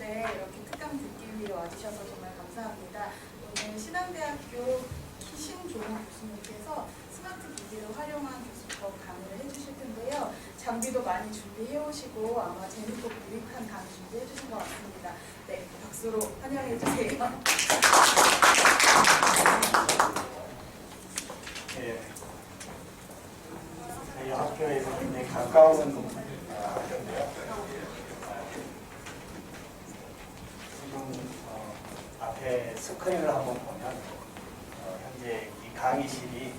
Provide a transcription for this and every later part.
네, 이렇게 특강 듣기 위해 와주셔서 정말 감사합니다. 오늘 신한대학교 신종욱 교수님께서 스마트 기기를 활용한 교수법 강의를 해주실 텐데요. 장비도 많이 준비해 오시고 아마 재밌고 유익한 강의 준비해 주신 것 같습니다. 네, 박수로 환영해 주세요. 네, 저희 학교에서 굉장히 가까운 학교인데요. 지금 앞에 스크린을 한번 보면 현재 이 강의실이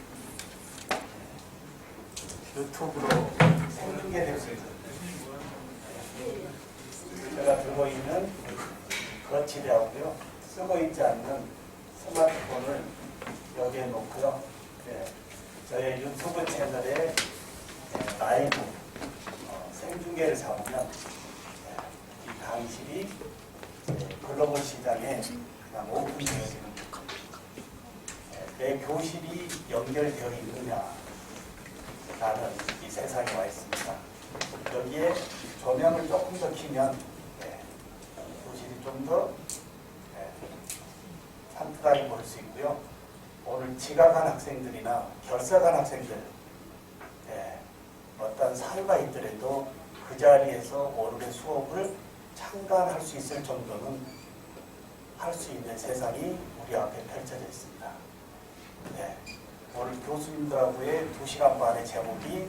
유튜브로 생중계될 수 있거든요. 제가 들고 있는 거치대하고요, 쓰고 있지 않는 스마트폰을 여기에 놓고요. 네, 저희 유튜브 채널에 라이브 생중계를 잡으면 이 강의실이 글로벌 시장에 그냥 오픈되어지는 내 교실이 연결되어 있느냐라는 이 세상에 와 있습니다. 여기에 조명을 조금 더 켜면 교실이 좀 더 산뜻하게 볼 수 있고요. 오늘 지각한 학생들이나 결석한 학생들 어떤 사유가 있더라도 그 자리에서 오늘의 수업을 참관할 수 있을 정도는 할 수 있는 세상이 우리 앞에 펼쳐져 있습니다. 오늘 교수님들하고의 2시간 반의 제목이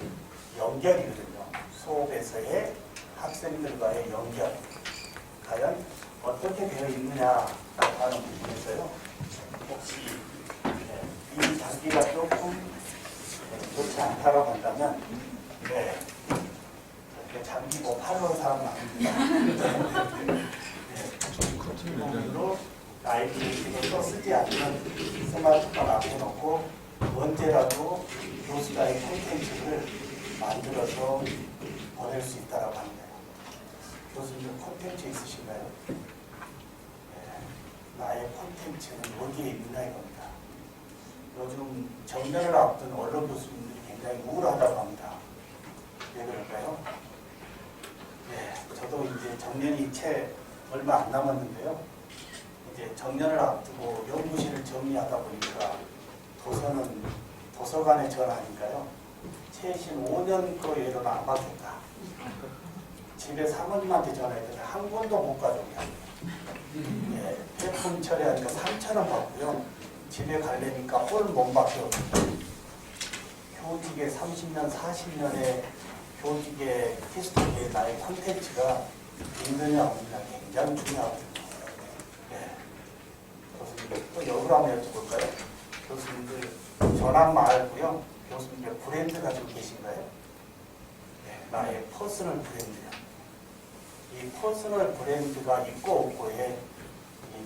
연결이거든요. 수업에서의 학생들과의 연결. 과연 어떻게 되어 있느냐라고 하는 부분에서요. 혹시 이 장비가 조금 좋지 않다고 한다면 이렇게 장비 뭐 팔러 사람 아닙니다. 기본으로 라이브를 쓰지 않는 스마트폰 앞에 놓고 언제라도 교수자의 콘텐츠를 만들어서 보낼 수 있다고 합니다. 교수님 콘텐츠 있으신가요? 나의 콘텐츠는 어디에 있느냐 이겁니다. 요즘 정년을 앞둔 언론 교수님들이 굉장히 우울하다고 합니다. 왜 그럴까요? 저도 이제 정년이 채 얼마 안 남았는데요. 이제 정년을 앞두고 연구실을 정리하다 보니까 도서는 도서관에 전화하니까요. 최신 5년 거 예로는 안 받겠다. 집에 사모님한테 전화했더니 한 권도 못 가져오냐. 폐품 처리하니까 3,000원 받고요. 집에 가려니까 홀 몸밖에 없고 교직에 30년, 40년의 교직의 히스토리에 나의 콘텐츠가 있느냐 없느냐 굉장히 중요하거든요. 교수님, 또 역으로 한번 여쭤볼까요? 교수님들 전화 말고요. 교수님들 브랜드 가지고 계신가요? 나의 퍼스널 브랜드요. 이 퍼스널 브랜드가 있고 없고의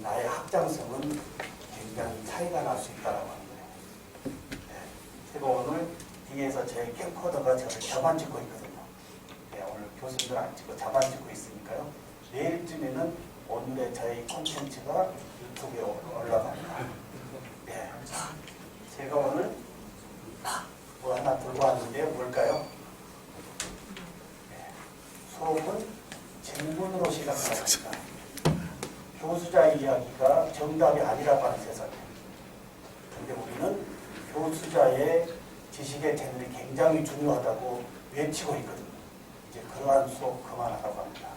나의 확장성은 굉장히 차이가 날 수 있다고 하는 거예요. 제가 오늘 뒤에서 제 캠코더가 저를 저만 찍고 있거든요. 오늘 교수님들 안 찍고 저만 찍고 있으니까요. 내일쯤에는 오늘의 저희 콘텐츠가 유튜브에 올라갑니다. 제가 오늘 뭐 하나 들고 왔는데요. 뭘까요? 수업은 질문으로 시작합니다. 교수자의 이야기가 정답이 아니라고 하는 세상이에요. 그런데 우리는 교수자의 지식의 채널이 굉장히 중요하다고 외치고 있거든요. 이제 그러한 수업 그만하라고 합니다.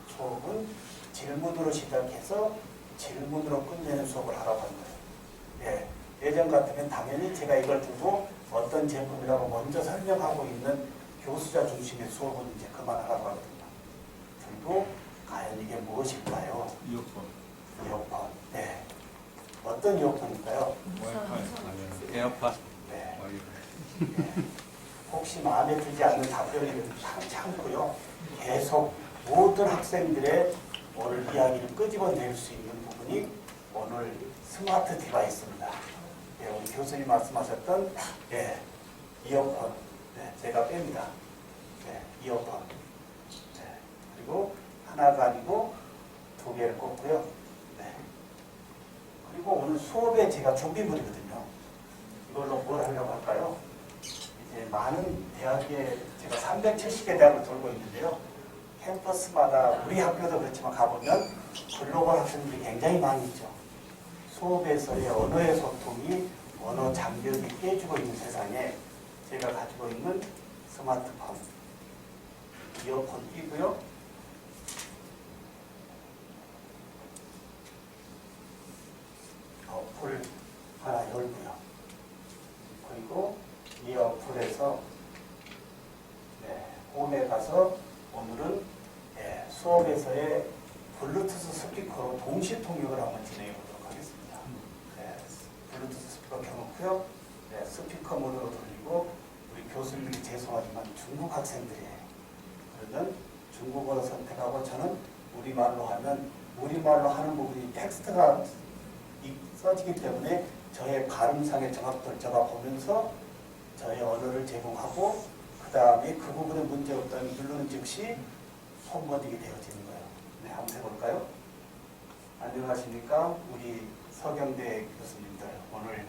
수업은 질문으로 시작해서 질문으로 끝내는 수업을 하라고 하는 거예요. 예전 같으면 당연히 제가 이걸 두고 어떤 제품이라고 먼저 설명하고 있는 교수자 중심의 수업은 이제 그만하라고 하거든요. 그리고 과연 이게 무엇일까요? 이어폰. 이어폰. 어떤 이어폰일까요? 와이파이. 에어팟. 혹시 마음에 들지 않는 답변을 참고요. 계속 모든 학생들의 오늘 이야기를 끄집어낼 수 있는 부분이 오늘 스마트 디바이스입니다. 오늘 교수님 말씀하셨던 이어폰. 제가 뺍니다. 이어폰. 그리고 하나가 아니고 2개를 꽂고요. 그리고 오늘 수업에 제가 준비물이거든요. 이걸로 뭘 하려고 할까요? 이제 많은 대학에 제가 370개 대학을 돌고 있는데요. 캠퍼스마다 우리 학교도 그렇지만 가보면 글로벌 학생들이 굉장히 많이 있죠. 수업에서의 언어의 소통이 언어 장벽이 깨지고 있는 세상에 제가 가지고 있는 스마트폰, 이어폰 끼고요. 어플 하나 열고요. 그리고 이 어플에서 홈에 가서 오늘은 수업에서의 블루투스 스피커로 동시 통역을 한번 진행해 보도록 하겠습니다. 블루투스 스피커 켜놓고요. 스피커 모드로 돌리고 우리 교수님들이 죄송하지만 중국 학생들이에요. 그러면 중국어로 선택하고 저는 우리말로 하면 우리말로 하는 부분이 텍스트가 써지기 때문에 저의 발음상의 정확도를 제가 보면서 저의 언어를 제공하고 그 다음에 그 부분에 문제 없다면 누르는 즉시 손버디게 되어지는 거예요. 네, 한번 해볼까요? 안녕하십니까? 우리 서경대 교수님들 오늘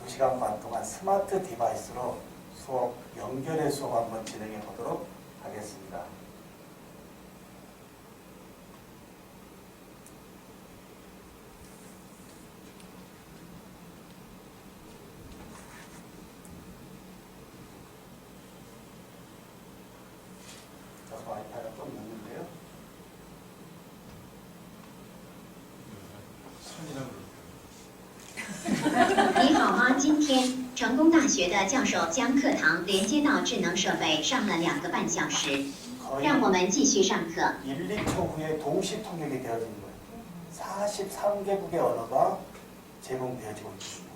2시간 반 동안 스마트 디바이스로 수업, 연결의 수업 한번 진행해 보도록 하겠습니다. 와이파이가 좀 늦는데요. 선이라고 你好吗？今天成功大学的教授将课堂连接到智能设备上了2个半小时， 거의 让我们继续上课。 1, 2초 후에 동시 통역이 되어지는 거예요. 43개국의 언어가 제공되어지고 있습니다.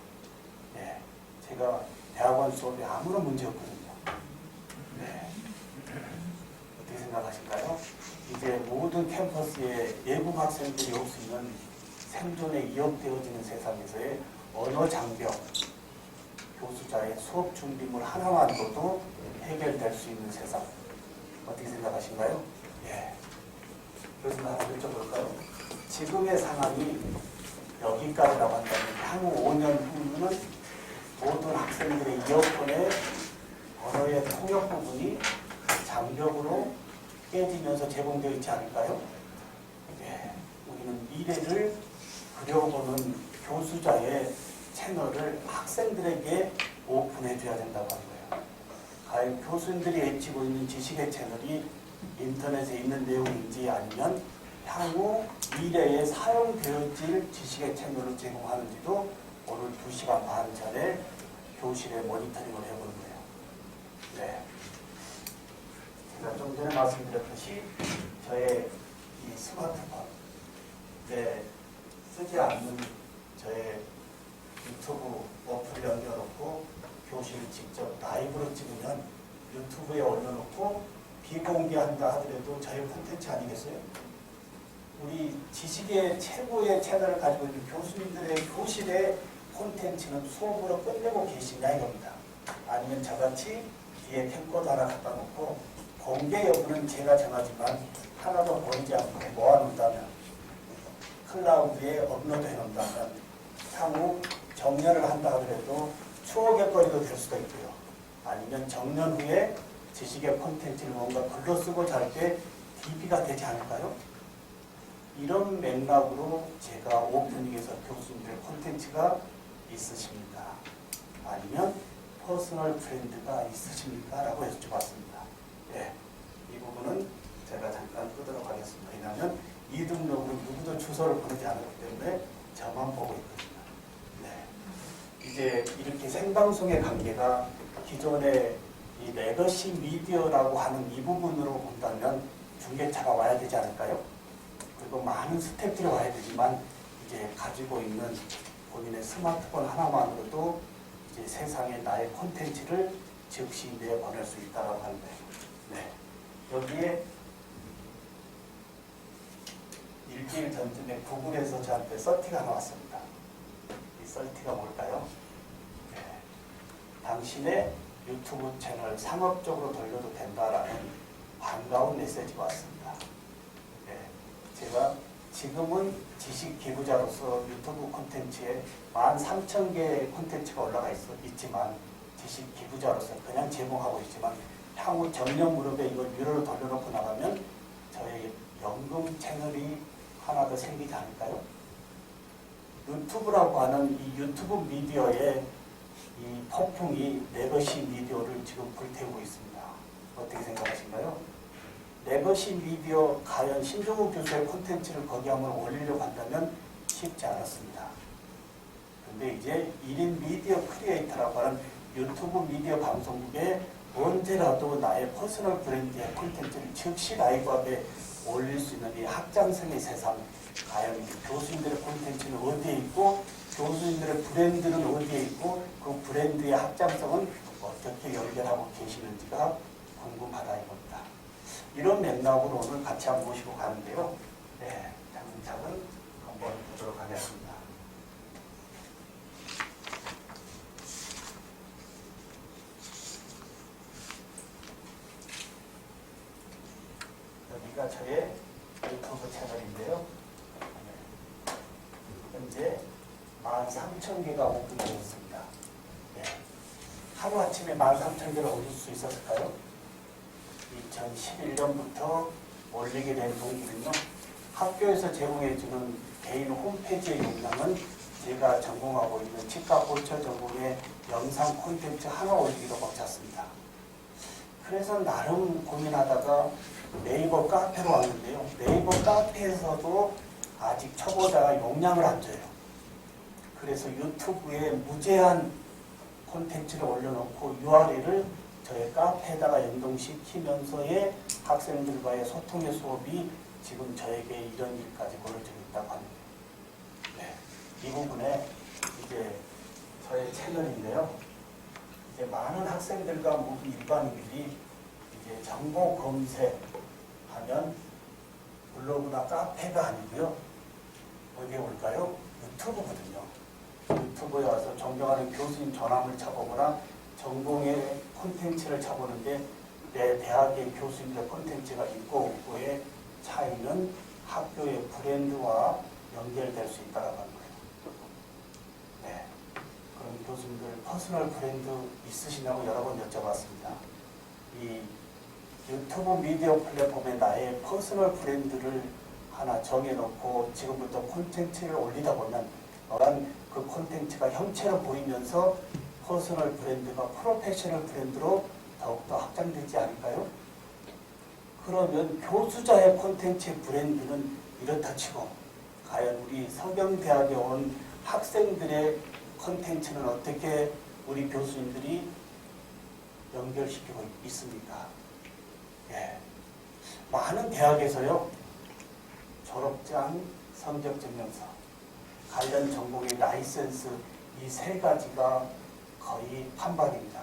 네, 제가 대학원 수업에 아무런 문제 없거든요. 네. 어떻게 생각하실까요? 이제 모든 캠퍼스에 외국 학생들이 올 수 있는 생존에 이역되어지는 세상에서의 언어 장벽, 교수자의 수업 준비물 하나만으로도 해결될 수 있는 세상. 어떻게 생각하신가요? 예. 그래서 한번 여쭤볼까요? 지금의 상황이 여기까지라고 한다면 향후 5년 후는 모든 학생들의 이어폰의 언어의 통역 부분이 장벽으로 깨지면서 제공되어 있지 않을까요? 예. 우리는 미래를 그려보는 교수자의 채널을 학생들에게 오픈해 줘야 된다고 하는 거예요. 과연 교수님들이 외치고 있는 지식의 채널이 인터넷에 있는 내용인지 아니면 향후 미래에 사용되어질 지식의 채널을 제공하는지도 오늘 2시간 반 전에 교실에 모니터링을 해보는 거예요. 네. 제가 좀 전에 말씀드렸듯이 저의 이 스마트폰, 쓰지 않는 저의 유튜브 어플을 연결해놓고 교실을 직접 라이브로 찍으면 유튜브에 올려놓고 비공개한다 하더라도 저의 콘텐츠 아니겠어요? 우리 지식의 최고의 채널을 가지고 있는 교수님들의 교실의 콘텐츠는 수업으로 끝내고 계시냐 이겁니다. 아니면 저같이 뒤에 캠코더 하나 갖다 놓고 공개 여부는 제가 정하지만 하나도 버리지 않고 모아놓는다면 클라우드에 업로드 해놓는다면 향후 정년을 한다 하더라도 추억의 거리도 될 수도 있고요. 아니면 정년 후에 지식의 콘텐츠를 뭔가 글로 쓰고 잘 때 DB가 되지 않을까요? 이런 맥락으로 제가 오프닝에서 교수님들의 콘텐츠가 있으십니까? 아니면 퍼스널 브랜드가 있으십니까? 라고 여쭤봤습니다. 네, 이 부분은 제가 잠깐 끄도록 하겠습니다. 왜냐하면 이 등록으로 누구도 주소를 보내지 않았기 때문에 저만 보고 있거든요. 네, 이제 이렇게 생방송의 관계가 기존의 이 레거시 미디어라고 하는 이 부분으로 본다면 중개차가 와야 되지 않을까요? 그리고 많은 스태프들이 와야 되지만 이제 가지고 있는 본인의 스마트폰 하나만으로도 이제 세상에 나의 콘텐츠를 즉시 내보낼 수 있다고 하는데, 네, 여기에 일주일 전쯤에 구글에서 저한테 서티가 하나 왔습니다. 이 서티가 뭘까요? 네, 당신의 유튜브 채널 상업적으로 돌려도 된다라는 반가운 메시지가 왔습니다. 네, 제가 지금은 지식 기부자로서 유튜브 콘텐츠에 13,000개의 콘텐츠가 올라가 있지만 지식 기부자로서 그냥 제공하고 있지만 향후 정년 무렵에 이걸 유료로 돌려놓고 나가면 저의 연금 채널이 하나 더 생기지 않을까요? 유튜브라고 하는 이 유튜브 미디어의 이 폭풍이 레거시 미디어를 지금 불태우고 있습니다. 어떻게 생각하신가요? 레거시 미디어 과연 신종욱 교수의 콘텐츠를 거기 한번 올리려고 한다면 쉽지 않았습니다. 근데 이제 1인 미디어 크리에이터라고 하는 유튜브 미디어 방송국에 언제라도 나의 퍼스널 브랜드의 콘텐츠를 즉시 라이브 앞에 올릴 수 있는 이 확장성의 세상, 과연 교수님들의 콘텐츠는 어디에 있고 교수님들의 브랜드는 어디에 있고 그 브랜드의 확장성은 어떻게 연결하고 계시는지가 궁금하다 이겁니다. 이런 맥락으로 오늘 같이 한번 모시고 가는데요. 네, 차근차근 한번 보도록 하겠습니다. 여기가 저의 유튜브 채널인데요. 현재 13,000개가 오픈되었습니다. 네. 하루아침에 13,000개를 얻을 수 있었을까요? 2011년부터 올리게 된 동기는요. 학교에서 제공해주는 개인 홈페이지의 용량은 제가 전공하고 있는 치과 보철 전공의 영상 콘텐츠 하나 올리기도 벅찼습니다. 그래서 나름 고민하다가 네이버 카페로 왔는데요. 네이버 카페에서도 아직 초보자가 용량을 안 줘요. 그래서 유튜브에 무제한 콘텐츠를 올려놓고 URL을 저희 카페에다가 연동시키면서의 학생들과의 소통의 수업이 지금 저에게 이런 일까지 벌어지고 있다고 합니다. 네, 이 부분에 이제 저의 채널인데요. 이제 많은 학생들과 모든 일반인들이 이제 정보 검색하면 블로그나 카페가 아니고요. 어디에 올까요? 유튜브거든요. 유튜브에 와서 존경하는 교수님 전함을 쳐보거나 전공의 콘텐츠를 쳐보는데 내 대학의 교수님의 콘텐츠가 있고 없고의 차이는 학교의 브랜드와 연결될 수 있다고 하는 거예요. 네. 그럼 교수님들 퍼스널 브랜드 있으시냐고 여러 번 여쭤봤습니다. 이 유튜브 미디어 플랫폼에 나의 퍼스널 브랜드를 하나 정해놓고 지금부터 콘텐츠를 올리다 보면 어떤 그 콘텐츠가 형체로 보이면서 퍼스널 브랜드가 프로페셔널 브랜드로 더욱더 확장되지 않을까요? 그러면 교수자의 콘텐츠의 브랜드는 이렇다 치고 과연 우리 서경대학에 온 학생들의 콘텐츠는 어떻게 우리 교수님들이 연결시키고 있습니까? 예. 많은 대학에서요. 졸업장, 성적증명서, 관련 전공의 라이센스 이 세 가지가 거의 판박입니다.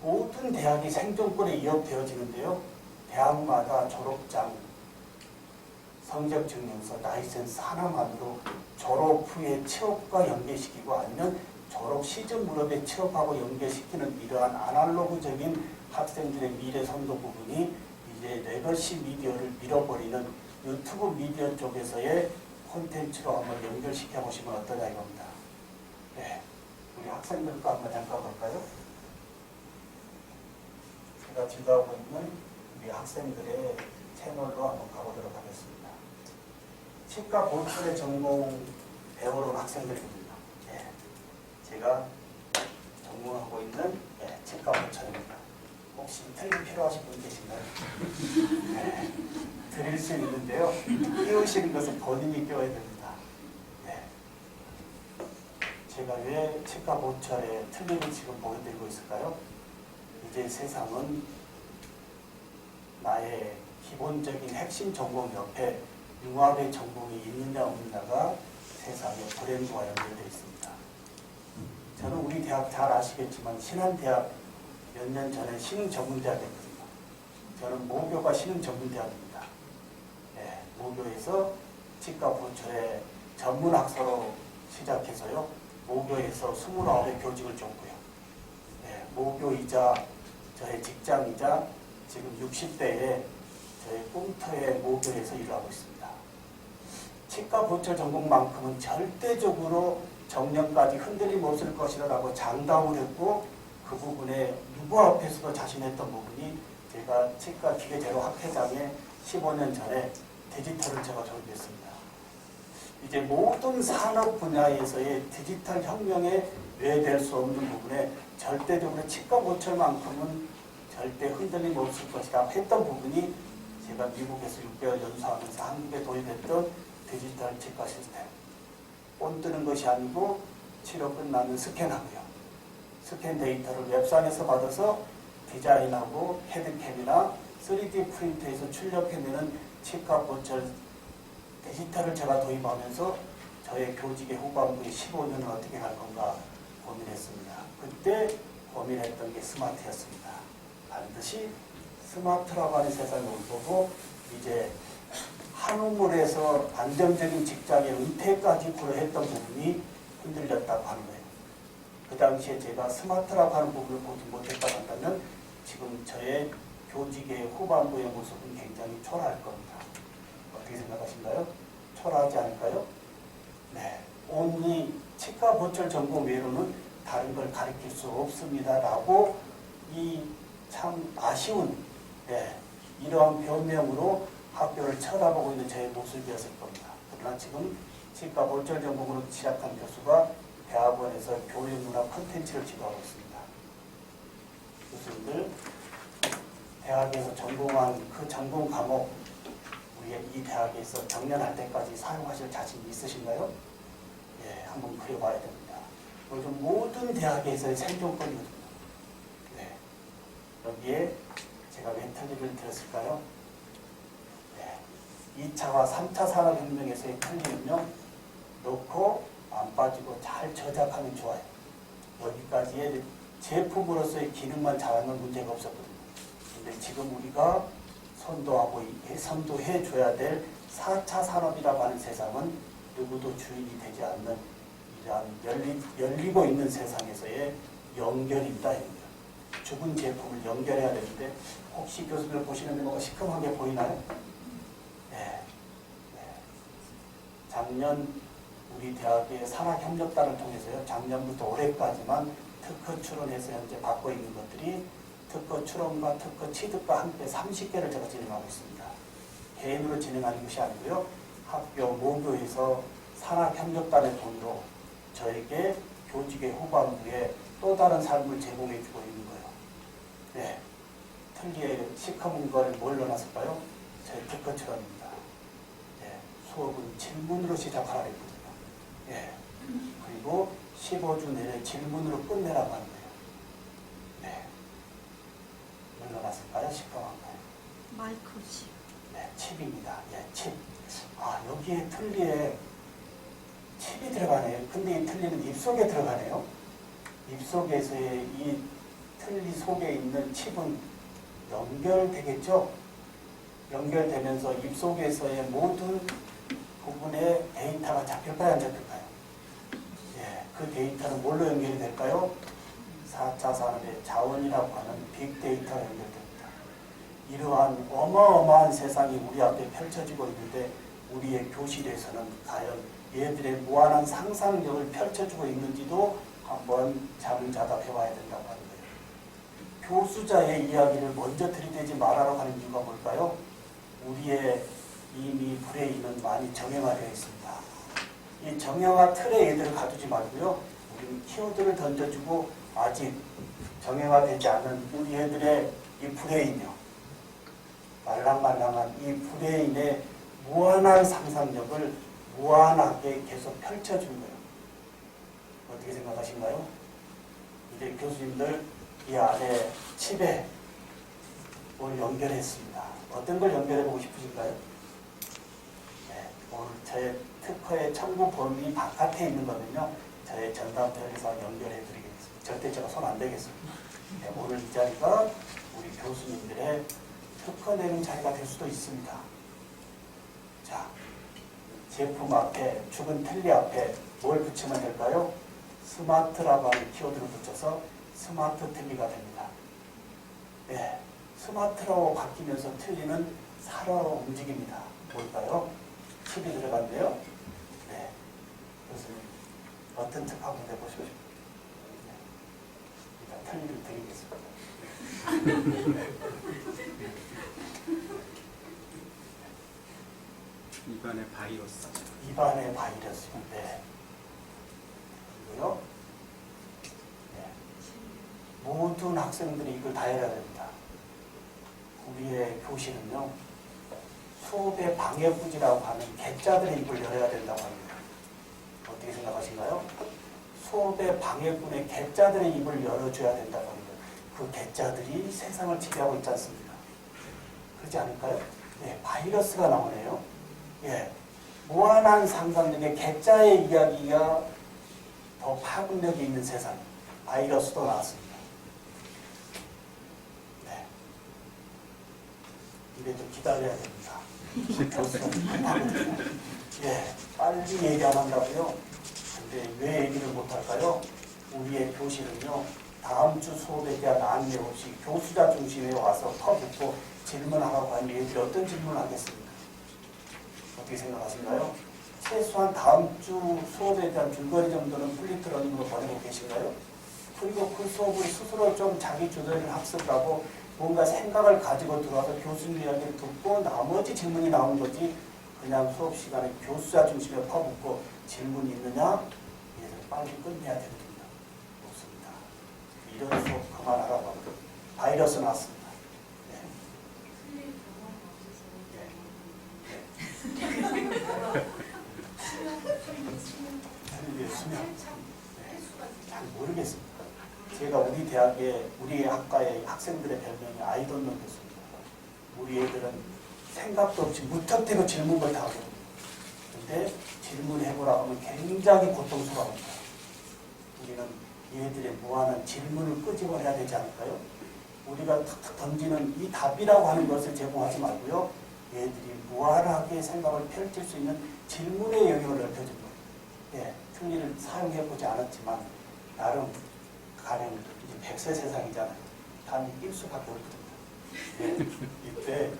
모든 대학이 생존권에 위협되어지는데요. 대학마다 졸업장, 성적증명서, 라이센스 하나만으로 졸업 후에 취업과 연계시키고 아니면 졸업 시즌 무렵에 취업하고 연계시키는 이러한 아날로그적인 학생들의 미래 선도 부분이 이제 레거시 미디어를 밀어버리는 유튜브 미디어 쪽에서의 콘텐츠로 한번 연결시켜 보시면 어떠냐 이겁니다. 네, 우리 학생들과 한번 잠깐 볼까요? 제가 지도하고 있는 우리 학생들의 채널로 한번 가보도록 하겠습니다. 치과 보철의 전공 배우러 온 학생들입니다. 네, 제가 전공하고 있는 치과 보철입니다. 혹시 틀림 필요하신 분 계신가요? 네, 드릴 수 있는데요. 끼우시는 것은 본인이 끼워야 됩니다. 네. 제가 왜 치과 보철의 틀림을 지금 보여드리고 있을까요? 이제 세상은 나의 기본적인 핵심 전공 옆에 융합의 전공이 있느냐 없느냐가 세상의 브랜드와 연결되어 있습니다. 저는 우리 대학 잘 아시겠지만 신한대학 몇 년 전에 신흥전문대학이었거든요. 저는 모교가 신흥전문대학입니다. 네, 모교에서 치과 보철의 전문학사로 시작해서요. 모교에서 29의 교직을 줬고요. 네, 모교이자 저의 직장이자 지금 60대에 저의 꿈터의 모교에서 일을 하고 있습니다. 치과 보철 전공만큼은 절대적으로 정년까지 흔들림 없을 것이라고 장담을 했고 그 부분에 누구 앞에서도 자신했던 부분이 제가 치과 기계제로 학회장에 15년 전에 디지털을 제가 도입했습니다. 이제 모든 산업 분야에서의 디지털 혁명에 외될 수 없는 부분에 절대적으로 치과 보철만큼은 절대 흔들림 없을 것이다 했던 부분이 제가 미국에서 6개월 연수하면서 한국에 도입했던 디지털 치과 시스템. 온 뜨는 것이 아니고 치료 끝나면 스캔하고요. 스캔 데이터를 웹상에서 받아서 디자인하고 헤드캠이나 3D 프린터에서 출력해내는 치과 보철 디지털을 제가 도입하면서 저의 교직의 후반부에 15년을 어떻게 갈 건가 고민했습니다. 그때 고민했던 게 스마트였습니다. 반드시 스마트라고 하는 세상을 보고 이제 한우물에서 안정적인 직장의 은퇴까지 고려했던 부분이 흔들렸다고 하는 거예요. 그 당시에 제가 스마트라고 하는 부분을 보지 못했다고 한다면 지금 저의 교직의 후반부의 모습은 굉장히 초라할 겁니다. 어떻게 생각하신가요? 초라하지 않을까요? 네. 온리 치과 보철 전공 외로는 다른 걸 가르칠 수 없습니다. 라고 이 참 아쉬운 이러한 변명으로 학교를 쳐다보고 있는 저의 모습이었을 겁니다. 그러나 지금 치과 보철 전공으로 시작한 교수가 대학원에서 교육문화 콘텐츠를 지도하고 있습니다. 교수님들 대학에서 전공한 그 전공 과목 우리 이 대학에서 정년할 때까지 사용하실 자신 있으신가요? 예, 한번 그려봐야 됩니다. 요즘 모든 대학에서의 생존권이거든요. 네. 여기에 제가 왜 틀니를 들었을까요? 네. 2차와 3차 산업혁명에서의 틀니는요, 넣고 안 빠지고 잘 저작하면 좋아요. 여기까지의 제품으로서의 기능만 잘하면 문제가 없었거든요. 근데 지금 우리가 선도해 줘야 될 4차 산업이라고 하는 세상은 누구도 주인이 되지 않는 이러한 열리고 있는 세상에서의 연결입니다. 죽은 제품을 연결해야 되는데 혹시 교수들 보시는데 뭐가 시큼하게 보이나요? 네. 작년 우리 대학의 산학협력단을 통해서요. 작년부터 올해까지만 특허 출원해서 현재 받고 있는 것들이 특허 출원과 특허 취득과 함께 30개를 제가 진행하고 있습니다. 개인으로 진행하는 것이 아니고요. 학교 모교에서 산학협력단의 돈으로 저에게 교직의 후반부에 또 다른 삶을 제공해주고 있는 거예요. 네. 특리에 시커먼 걸 뭘 넣어놨을까요? 저희 특허 출원입니다. 네. 수업은 질문으로 시작하라 했거든요. 예. 그리고 15주 내내 질문으로 끝내라고 하는 거예요. 네. 눌러놨을까요? 시커먼가요? 마이크로칩. 네, 칩입니다. 예, 칩. 아, 여기에 틀니에 칩이 들어가네요. 근데 이 틀니는 입속에 들어가네요. 입속에서의 이 틀니 속에 있는 칩은 연결되겠죠? 연결되면서 입속에서의 모든 부분의 데이터가 잡힐까요? 안 잡힐까요? 예, 그 데이터는 뭘로 연결이 될까요? 4차 산업의 자원이라고 하는 빅데이터가 연결됩니다. 이러한 어마어마한 세상이 우리 앞에 펼쳐지고 있는데 우리의 교실에서는 과연 얘들의 무한한 상상력을 펼쳐주고 있는지도 한번 잠을 자다 배워야 된다고 하는 거예요. 교수자의 이야기를 먼저 들이대지 말아라고 하는 이유가 뭘까요? 우리의 이미 브레인은 많이 정형화되어 있습니다. 이 정형화 틀에 얘들을 가두지 말고요. 우리는 키워드를 던져주고 아직 정형화되지 않은 우리 애들의 이 브레인이요. 말랑말랑한 이 브레인의 무한한 상상력을 무한하게 계속 펼쳐주는 거예요. 어떻게 생각하신가요? 이제 교수님들 이 안에 칩에 뭘 연결했습니다. 어떤 걸 연결해보고 싶으신가요? 네, 오늘 저의 특허의 청구 범위 바깥에 있는 거면요. 저의 전담대에서 연결해드리겠습니다. 절대 제가 손 안 대겠습니다. 네, 오늘 이 자리가 우리 교수님들의 특허 내는 자리가 될 수도 있습니다. 자, 제품 앞에, 죽은 틀니 앞에 뭘 붙이면 될까요? 스마트라고 하는 키워드를 붙여서 스마트 틀니가 됩니다. 네, 스마트라고 바뀌면서 틀니는 살아 움직입니다. 뭘까요? 칩이 들어간대요. 네, 교수님 어떤 특허 한번 해보시고 싶어요? 네, 일단 틀니를 드리겠습니다. 입안의 바이러스. 입안의 바이러스인데 그리고요. 네. 모든 학생들이 이걸 다 해야 됩니다. 우리의 교실은요. 수업의 방해부지라고 하는 개짜들의 입을 열어야 된다고 합니다. 어떻게 생각하신가요? 수업의 방해꾼의 개짜들의 입을 열어줘야 된다고 합니다. 그 개짜들이 세상을 지배하고 있지 않습니까? 그렇지 않을까요? 네, 바이러스가 나오네요. 예, 무한한 상상력의 개짜의 이야기가 더 파급력이 있는 세상, 바이러스도 나왔습니다. 네, 이래 좀 기다려야 됩니다. 예, 빨리 얘기 안 한다고요? 근데 왜 얘기를 못할까요? 우리의 교실은요, 다음 주 수업에 대한 안내 없이 교수자 중심에 와서 터붓고 질문하라고 하면 얘들이 어떤 질문을 하겠습니까? 어떻게 생각하신가요? 최소한 다음 주 수업에 대한 줄거리 정도는 플리트러닝으로 보내고 계신가요? 그리고 그 수업을 스스로 좀 자기 주도적인 학습을 하고 뭔가 생각을 가지고 들어와서 교수님 이야기를 듣고 나머지 질문이 나온 거지 그냥 수업 시간에 교수자 중심에 퍼붓고 질문이 있느냐? 얘들 빨리 끝내야 됩니다. 없습니다. 이런 수업 그만하라고 합니다. 바이러스 나왔습니다. 수면. 잘 모르겠습니다. 제가 우리 대학의 우리 학과의 학생들의 별명이 아이돈노 교수입니다. 우리 애들은 생각도 없이 무턱대고 질문을 다 하거든요. 근데 질문해보라고 하면 굉장히 고통스러워합니다. 우리는 얘들의 무한한 질문을 끄집어내야 되지 않을까요? 우리가 탁탁 던지는 이 답이라고 하는 것을 제공하지 말고요. 얘들이 무한하게 생각을 펼칠 수 있는 질문의 영역을 넓혀준 거예요. 예, 틀니를 사용해보지 않았지만 나름 가령 이제 100세 세상이잖아요. 단 일수밖에 없거든요. 예, 이때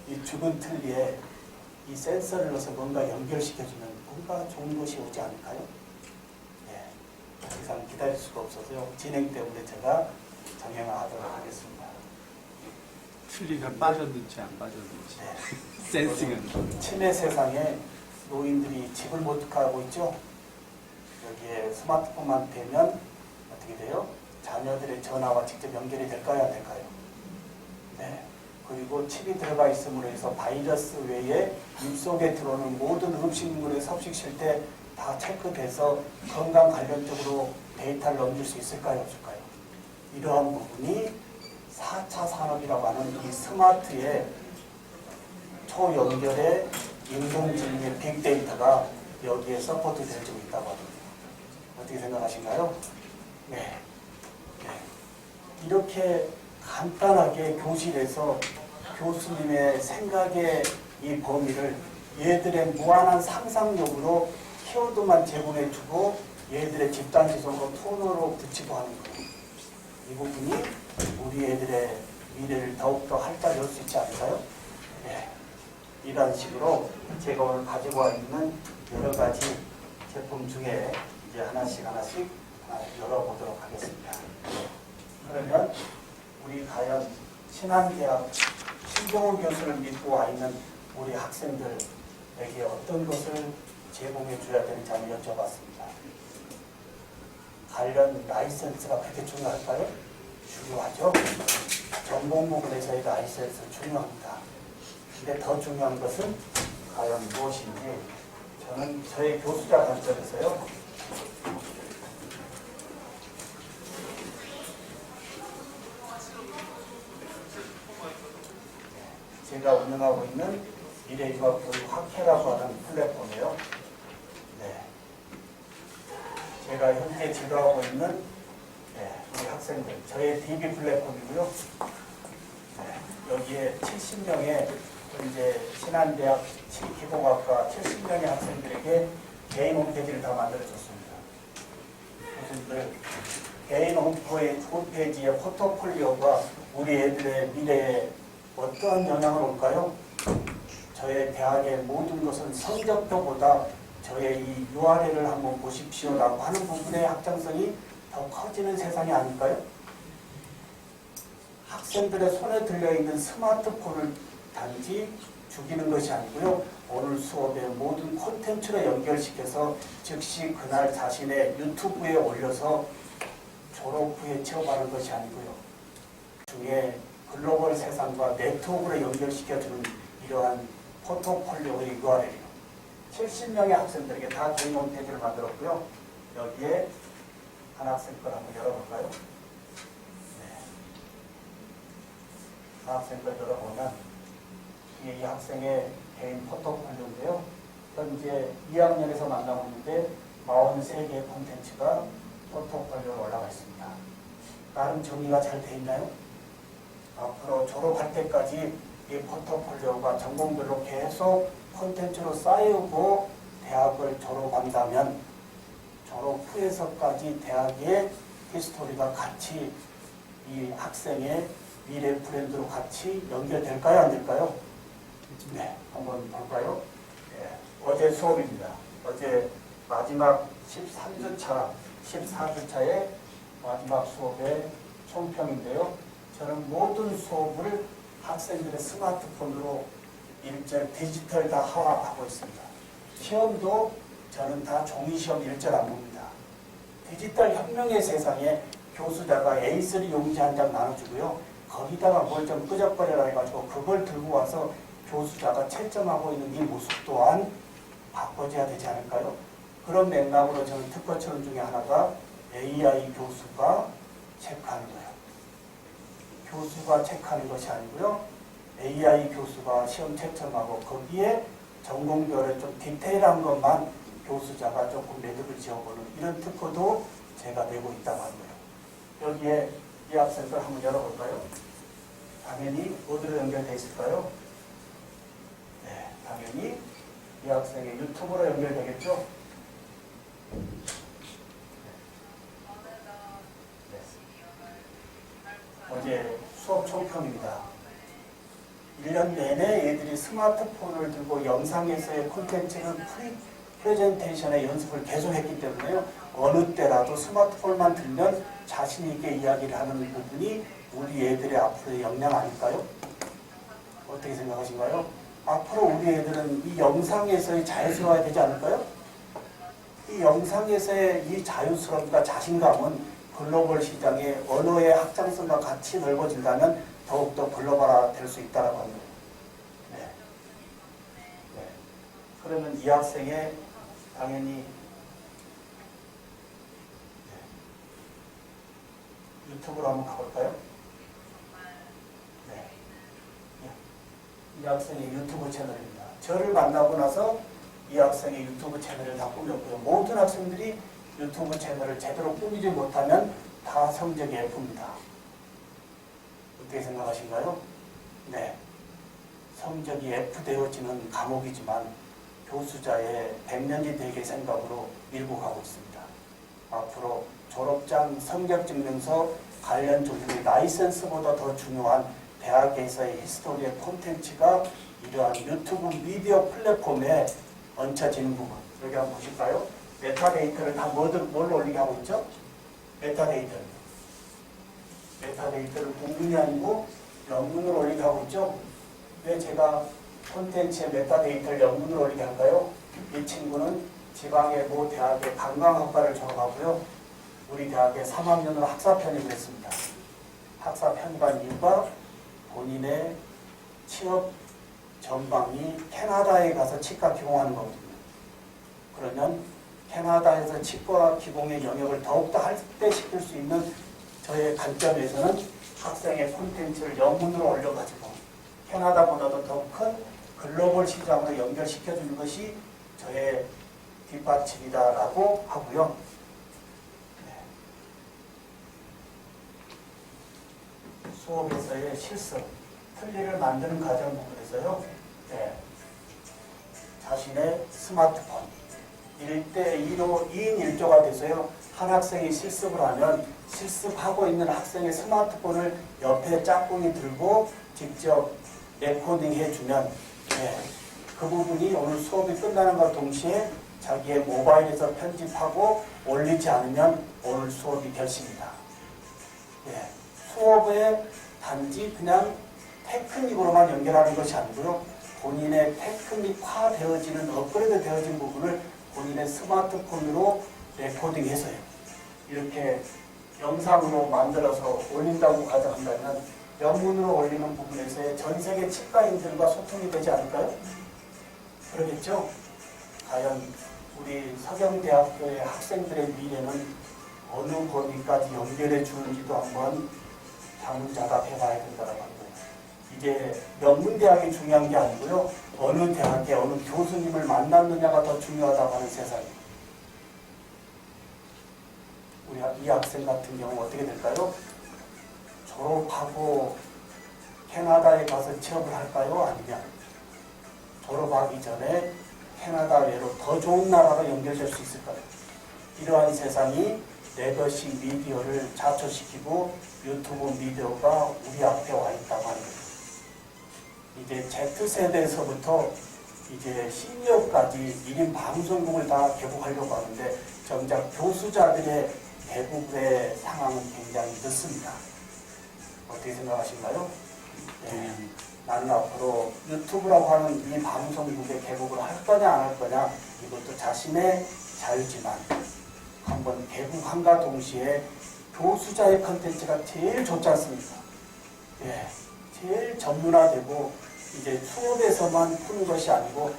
이 죽은 틀니에 이 센서를 넣어서 뭔가 연결시켜주면 뭔가 좋은 것이 오지 않을까요? 예, 더 이상 기다릴 수가 없어서요. 진행 때문에 제가 정형화하도록 하겠습니다. 틀니가 빠졌는지 안 빠졌는지 네. 센싱은. 치매 세상에 노인들이 집을 못 가고 있죠. 여기에 스마트폰만 되면 어떻게 돼요? 자녀들의 전화와 직접 연결이 될까요? 안 될까요? 네. 그리고 칩이 들어가 있음으로 해서 바이러스 외에 입속에 들어오는 모든 음식물의 섭식 실태 다 체크돼서 건강 관련적으로 데이터를 넘길 수 있을까요? 없을까요? 이러한 부분이 4차 산업이라고 하는 이 스마트의 초연결의 인공지능의 빅데이터가 여기에 서포트 되어지고 있다고 합니다. 어떻게 생각하신가요? 네. 이렇게 간단하게 교실에서 교수님의 생각의 이 범위를 얘들의 무한한 상상력으로 키워드만 제공해주고 얘들의 집단지성으로 토너로 붙이고 하는 거예요. 이 부분이 우리 애들의 미래를 더욱더 활달히 할 수 있지 않을까요? 네. 이런 식으로 제가 오늘 가지고 와 있는 여러 가지 제품 중에 이제 하나씩 열어보도록 하겠습니다. 그러면 우리 과연 신한대학 신종우 교수를 믿고 와 있는 우리 학생들에게 어떤 것을 제공해 줘야 되는지 한번 여쭤봤습니다. 관련 라이센스가 그렇게 중요할까요? 중요하죠. 전공 부분에서의 라이센스 중요합니다. 근데 더 중요한 것은 과연 무엇인지 저는 저의 교수자 관점에서요. 제가 운영하고 있는 미래융합교육학회라고 하는 플랫폼이에요. 네. 제가 현재 지도하고 있는 우리 학생들, 저의 DB 플랫폼이고요. 네. 여기에 70명의 현재 신한대학 기공학과 70명의 학생들에게 개인 홈페이지를 다 만들어줬습니다. 교수님들, 개인 홈페이지의 포트폴리오가 우리 애들의 미래에 어떠한 영향을 올까요? 저의 대학의 모든 것은 성적표보다 저의 이 URL을 한번 보십시오라고 하는 부분의 확장성이 더 커지는 세상이 아닐까요? 학생들의 손에 들려있는 스마트폰을 단지 죽이는 것이 아니고요. 오늘 수업의 모든 콘텐츠로 연결시켜서 즉시 그날 자신의 유튜브에 올려서 졸업 후에 취업하는 것이 아니고요. 중에 글로벌 세상과 네트워크로 연결시켜주는 이러한 포트폴리오의 URL이요. 70명의 학생들에게 다 개인 홈페이지를 만들었고요. 여기에 한 학생 걸 한번 열어볼까요? 네. 한 학생 걸 열어보면 이게 이 학생의 개인 포트폴리오인데요. 현재 2학년에서 만나고 있는데 43개의 콘텐츠가 포트폴리오로 올라가 있습니다. 나름 정리가 잘 돼 있나요? 앞으로 졸업할 때까지 이 포트폴리오가 전공별로 계속 콘텐츠로 쌓이고 대학을 졸업한다면 졸업 후에서까지 대학의 히스토리가 같이 이 학생의 미래 브랜드로 같이 연결될까요? 안 될까요? 네, 한번 볼까요? 네, 어제 수업입니다. 어제 마지막 13주차, 14주차의 마지막 수업의 총평인데요. 저는 모든 수업을 학생들의 스마트폰으로 일절 디지털 다 하고 있습니다. 시험도 저는 다 종이 시험 일절 안 봅니다. 디지털 혁명의 세상에 교수자가 A3 용지 한 장 나눠주고요. 거기다가 뭘 좀 끄적거려라 해가지고 그걸 들고 와서 교수자가 채점하고 있는 이 모습 또한 바꿔줘야 되지 않을까요? 그런 맥락으로 저는 특허처럼 중에 하나가 AI 교수가 체크하는 거예요. 교수가 체크하는 것이 아니고요. AI 교수가 시험 채점하고 거기에 전공별의 좀 디테일한 것만 교수자가 조금 매듭을 지어보는 이런 특허도 제가 내고 있다고 하는 거예요. 여기에 이 학생들 한번 열어볼까요? 당연히 어디로 연결되어 있을까요? 네, 당연히 이 학생의 유튜브로 연결되겠죠? 네. 어제 수업 총평입니다. 1년 내내 애들이 스마트폰을 들고 영상에서의 콘텐츠는 프레젠테이션의 연습을 계속했기 때문에요. 어느 때라도 스마트폰만 들면 자신 있게 이야기를 하는 부분이 우리 애들의 앞으로의 역량 아닐까요? 어떻게 생각하신가요? 앞으로 우리 애들은 이 영상에서의 자유스러워야 되지 않을까요? 이 영상에서의 이 자유스러움과 자신감은 글로벌 시장의 언어의 확장성과 같이 넓어진다면 더욱더 글로벌화 될 수 있다고 합니다. 네. 네. 그러면 이 학생의 당연히 네. 유튜브로 한번 가볼까요? 네. 이 학생의 유튜브 채널입니다. 저를 만나고 나서 이 학생의 유튜브 채널을 다 꾸몄고요. 모든 학생들이 유튜브 채널을 제대로 꾸미지 못하면 다 성적이 F입니다. 어떻게 생각하신가요? 네. 성적이 F 되어지는 과목이지만 교수자의 백년지 대계 생각으로 밀고 가고 있습니다. 앞으로 졸업장, 성적증명서, 관련 조직의 라이센스보다 더 중요한 대학에서의 히스토리의 콘텐츠가 이러한 유튜브 미디어 플랫폼에 얹혀지는 부분. 여기 한번 보실까요? 메타데이터를 다 뭘로 올리게 하고 있죠? 메타데이터를. 메타데이터를 공문이 아니고 영문으로 올리게 하고 있죠? 왜 제가 콘텐츠의 메타데이터를 영문으로 올리게 할까요? 이 친구는 지방의 모 대학의 관광학과를 졸업하고요. 우리 대학의 3학년으로 학사 편입을 했습니다. 학사 편입한 이유가 본인의 취업 전방이 캐나다에 가서 치과 기공하는 거거든요. 그러면 캐나다에서 치과 기공의 영역을 더욱더 확대시킬 수 있는 저의 관점에서는 학생의 콘텐츠를 영문으로 올려가지고 캐나다보다도 더 큰 글로벌 시장으로 연결시켜주는 것이 저의 뒷받침이다라고 하고요. 네. 수업에서의 실습, 틀니를 만드는 과정 부분에서요. 네. 자신의 스마트폰 1대2로 2인 1조가 돼서요. 한 학생이 실습을 하면 실습하고 있는 학생의 스마트폰을 옆에 짝꿍이 들고 직접 레코딩 해주면 네, 그 부분이 오늘 수업이 끝나는과 동시에 자기의 모바일에서 편집하고 올리지 않으면 오늘 수업이 결십니다. 네, 수업에 단지 그냥 테크닉으로만 연결하는 것이 아니고요. 본인의 테크닉화되어지는 업그레이드 되어진 부분을 본인의 스마트폰으로 레코딩해서요. 이렇게 영상으로 만들어서 올린다고 가정한다면 영문으로 올리는 부분에서의 전 세계 치과인들과 소통이 되지 않을까요? 그러겠죠? 과연 우리 서경대학교의 학생들의 미래는 어느 범위까지 연결해 주는지도 한번 자문자답해 봐야 된다고 합니다. 이제 명문대학이 중요한 게 아니고요. 어느 대학에 어느 교수님을 만났느냐가 더 중요하다고 하는 세상입니다. 우리 이 학생 같은 경우 어떻게 될까요? 졸업하고 캐나다에 가서 취업을 할까요? 아니면 졸업하기 전에 캐나다 외로 더 좋은 나라로 연결될 수 있을까요? 이러한 세상이 레거시 미디어를 자초시키고 유튜브 미디어가 우리 앞에 와 있다고 하는 거예요. 이제 Z세대에서부터 이제 시니어까지 1인 방송국을 다 개국하려고 하는데 정작 교수자들의 개국의 상황은 굉장히 늦습니다. 어떻게 생각하신가요? 네. 나는 앞으로 유튜브라고 하는 이 방송국에 개국을 할 거냐 안 할 거냐 이것도 자신의 자유지만 한번 개국함과 동시에 교수자의 컨텐츠가 제일 좋지 않습니까? 예, 제일 전문화되고 이제 수업에서만 푸는 것이 아니고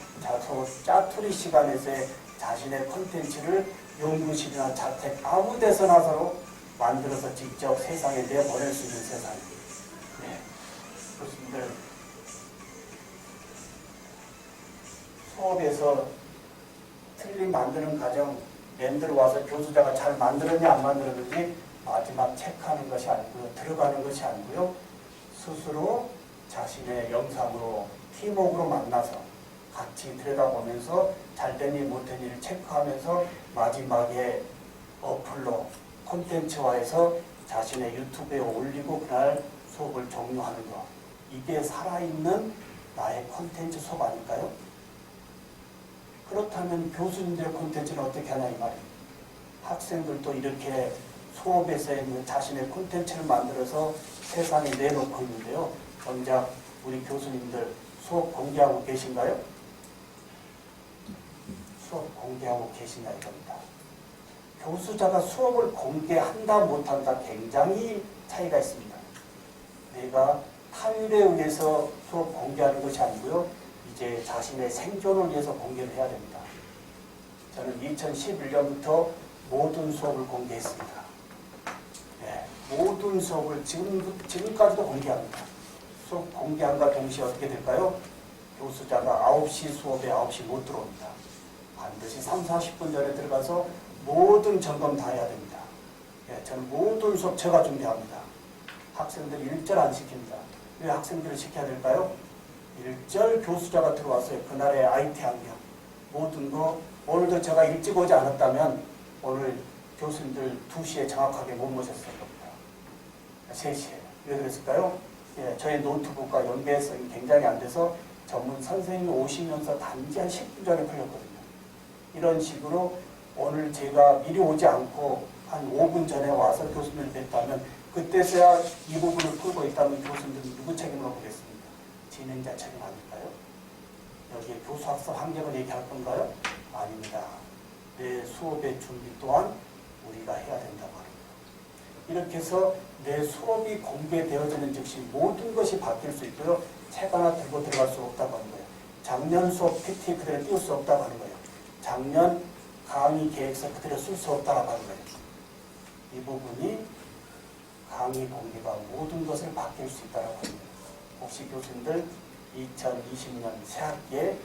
짜투리 시간에서의 자신의 컨텐츠를 연구실이나 자택 아무 데서나서로 만들어서 직접 세상에 내보낼 수 있는 세상입니다. 네. 교수님들 수업에서 틀림 만드는 과정 랜드로 와서 교수자가 잘 만들었냐 안 만들었는지 마지막 체크하는 것이 아니고요. 들어가는 것이 아니고요. 스스로 자신의 영상으로 팀워크로 만나서 같이 들여다보면서 잘된 일 못된 일을 체크하면서 마지막에 어플로 콘텐츠화해서 자신의 유튜브에 올리고 그날 수업을 종료하는 것. 이게 살아있는 나의 콘텐츠 수업 아닐까요? 그렇다면 교수님들의 콘텐츠는 어떻게 하냐 이 말이에요. 학생들도 이렇게 수업에서 있는 자신의 콘텐츠를 만들어서 세상에 내놓고 있는데요. 정작 우리 교수님들 수업 공개하고 계신가요? 수업 공개하고 계시냐 이겁니다. 교수자가 수업을 공개한다 못한다 굉장히 차이가 있습니다. 내가 타율에 의해서 수업 공개하는 것이 아니고요. 이제 자신의 생존을 위해서 공개를 해야 됩니다. 저는 2011년부터 모든 수업을 공개했습니다. 네, 모든 수업을 지금까지도 공개합니다. 수업 공개함과 동시에 어떻게 될까요? 교수자가 9시 수업에 9시 못 들어옵니다. 반드시 3, 40분 전에 들어가서 모든 점검 다 해야 됩니다. 네, 저는 모든 수업 제가 준비합니다. 학생들 일절 안 시킵니다. 왜 학생들을 시켜야 될까요? 일절 교수자가 들어왔어요. 그날의 IT 환경 모든 거 오늘도 제가 일찍 오지 않았다면 오늘 교수님들 2시에 정확하게 못 모셨을 겁니다. 3시에. 왜 그랬을까요? 예, 저희 노트북과 연계성이 굉장히 안 돼서 전문 선생님이 오시면서 단지 한 10분 전에 풀렸거든요. 이런 식으로 오늘 제가 미리 오지 않고 한 5분 전에 와서 교수님을 뵀다면 그때서야 이 부분을 풀고 있다면 교수님들은 누구 책임으로 보겠습니까? 진행자 책임 아닐까요? 여기에 교수학습 환경을 얘기할 건가요? 아닙니다. 내 수업의 준비 또한 우리가 해야 된다고 합니다. 이렇게 해서 내 수업이 공개되어지는 즉시 모든 것이 바뀔 수 있고요. 책 하나 들고 들어갈 수 없다고 하는 거예요. 작년 수업 PT 그대로 띄울 수 없다고 하는 거예요. 작년 강의 계획서 그대로 쓸 수 없다고 하는 거예요. 이 부분이 강의 공개가 모든 것을 바뀔 수 있다고 합니다. 혹시 교수님들 2020년 새학기에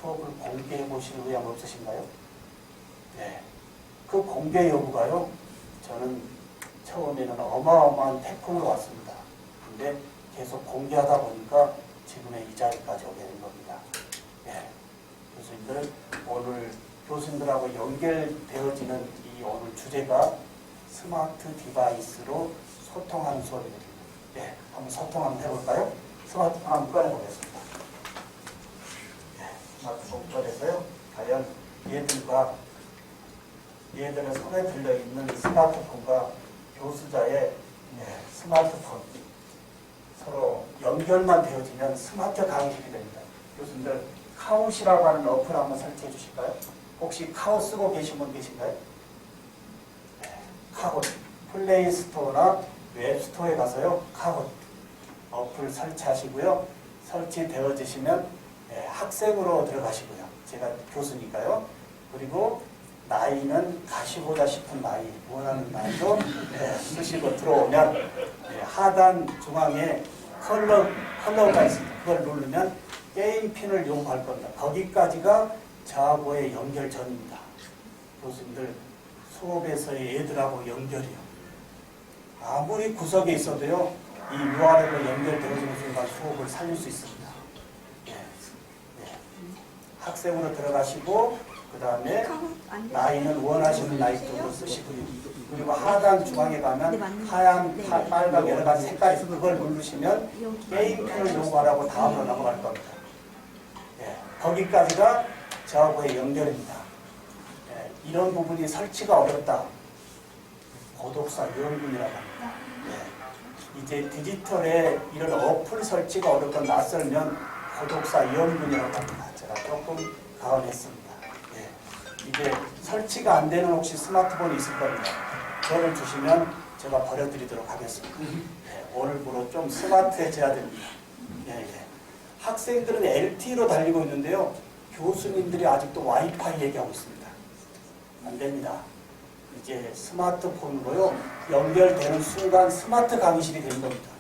수업을 공개해 보실 의향 없으신가요? 네. 그 공개 여부가요, 저는 처음에는 어마어마한 태풍으로 왔습니다. 근데 계속 공개하다 보니까 지금의 이 자리까지 오게 된 겁니다. 네. 교수님들, 오늘 교수님들하고 연결되어지는 이 오늘 주제가 스마트 디바이스로 소통하는 수업이거든요. 네. 한번 소통 한번 해볼까요? 스마트폰 한번 꺼내보겠습니다. 네. 스마트폰 꺼내서요. 과연 얘들의 손에 들려있는 스마트폰과 교수자의 스마트폰 서로 연결만 되어지면 스마트 강의실이 됩니다. 교수님들 카웃이라고 하는 어플 한번 설치해 주실까요? 혹시 카웃 쓰고 계신 분 계신가요? 네, 카웃. 플레이 스토어나 웹 스토어에 가서요. 카웃 어플 설치하시고요. 설치되어지시면 학생으로 들어가시고요. 제가 교수니까요. 그리고 나이는 가시보다 싶은 나이, 원하는 나이로 쓰시고 들어오면 하단 중앙에 컬러가 있습니다. 그걸 누르면 게임 핀을 요구할 겁니다. 거기까지가 저하고의 연결 전입니다. 교수님들 수업에서의 애들하고 연결이요. 아무리 구석에 있어도요. 이 URL로 연결되어지는 순간 수업을 살릴 수 있습니다. 학생으로 들어가시고 그 다음에 나이는 원하시는 나이대로 쓰시고요. 그리고 하단 중앙에 가면 하얀, 빨간 여러 가지 색깔이 있어서 그걸 누르시면 게임표를 요구하라고 다음으로 넘어갈 겁니다. 거기까지가 저하고의 연결입니다. 이런 부분이 설치가 어렵다. 고독사 위험군이라고 합니다. 이제 디지털에 이런 어플 설치가 어렵고 낯설면 고독사 위험군이라고 합니다. 제가 조금 가언했습니다. 이제 설치가 안 되는 혹시 스마트폰이 있을 겁니다. 저를 주시면 제가 버려드리도록 하겠습니다. 오늘부로 좀 스마트해져야 됩니다. 학생들은 LTE로 달리고 있는데요. 교수님들이 아직도 와이파이 얘기하고 있습니다. 안 됩니다. 이제 스마트폰으로요. 연결되는 순간 스마트 강의실이 되는 겁니다.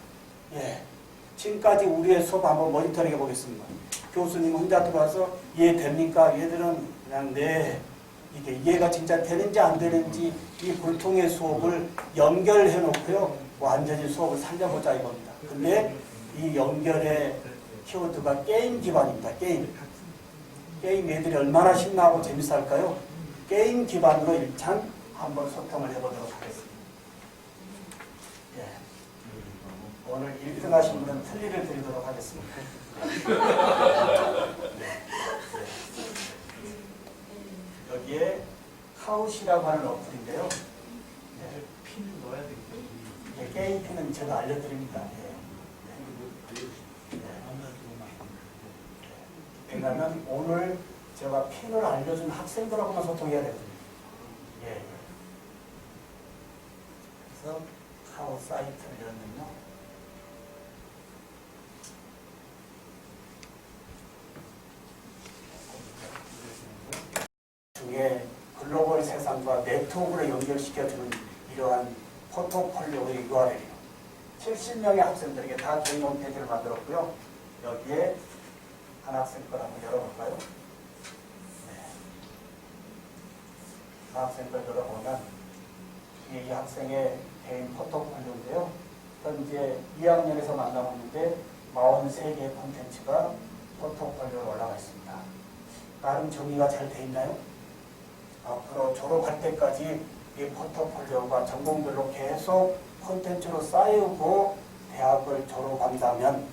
지금까지 우리의 수업 한번 모니터링 해보겠습니다. 교수님 혼자 들어와서 이해됩니까? 얘들은 그냥 이게 이해가 진짜 되는지 안 되는지 이 불통의 수업을 연결해 놓고요. 완전히 수업을 살려보자 이겁니다. 근데 이 연결의 키워드가 게임 기반입니다. 게임 애들이 얼마나 신나고 재밌어 할까요? 게임 기반으로 일단 한번 소통을 해보도록 하겠습니다. 오늘 1등 하신 분은 틀니를 드리도록 하겠습니다. 여기에 카웃이라고 하는 어플인데요. 핀을 넣어야 되겠죠. 게임 핀은 제가 알려드립니다. 왜냐하면 오늘 제가 핀을 알려준 학생들하고만 소통해야 되거든요. 그래서 카웃 사이트를 열면요. 중에 글로벌 세상과 네트워크를 연결시켜주는 이러한 포트폴리오의 URL이요. 70명의 학생들에게 다 개인 홈페이지를 만들었고요. 여기에 한 학생 걸 한번 열어볼까요? 한 학생 걸 열어보면 이 학생의 개인 포트폴리오인데요. 현재 2학년에서 만나보는데 43개의 콘텐츠가 포트폴리오에 올라가 있습니다. 나름 정리가 잘 돼 있나요? 앞으로 졸업할 때까지 이 포트폴리오가 전공별로 계속 콘텐츠로 쌓이고 대학을 졸업한다면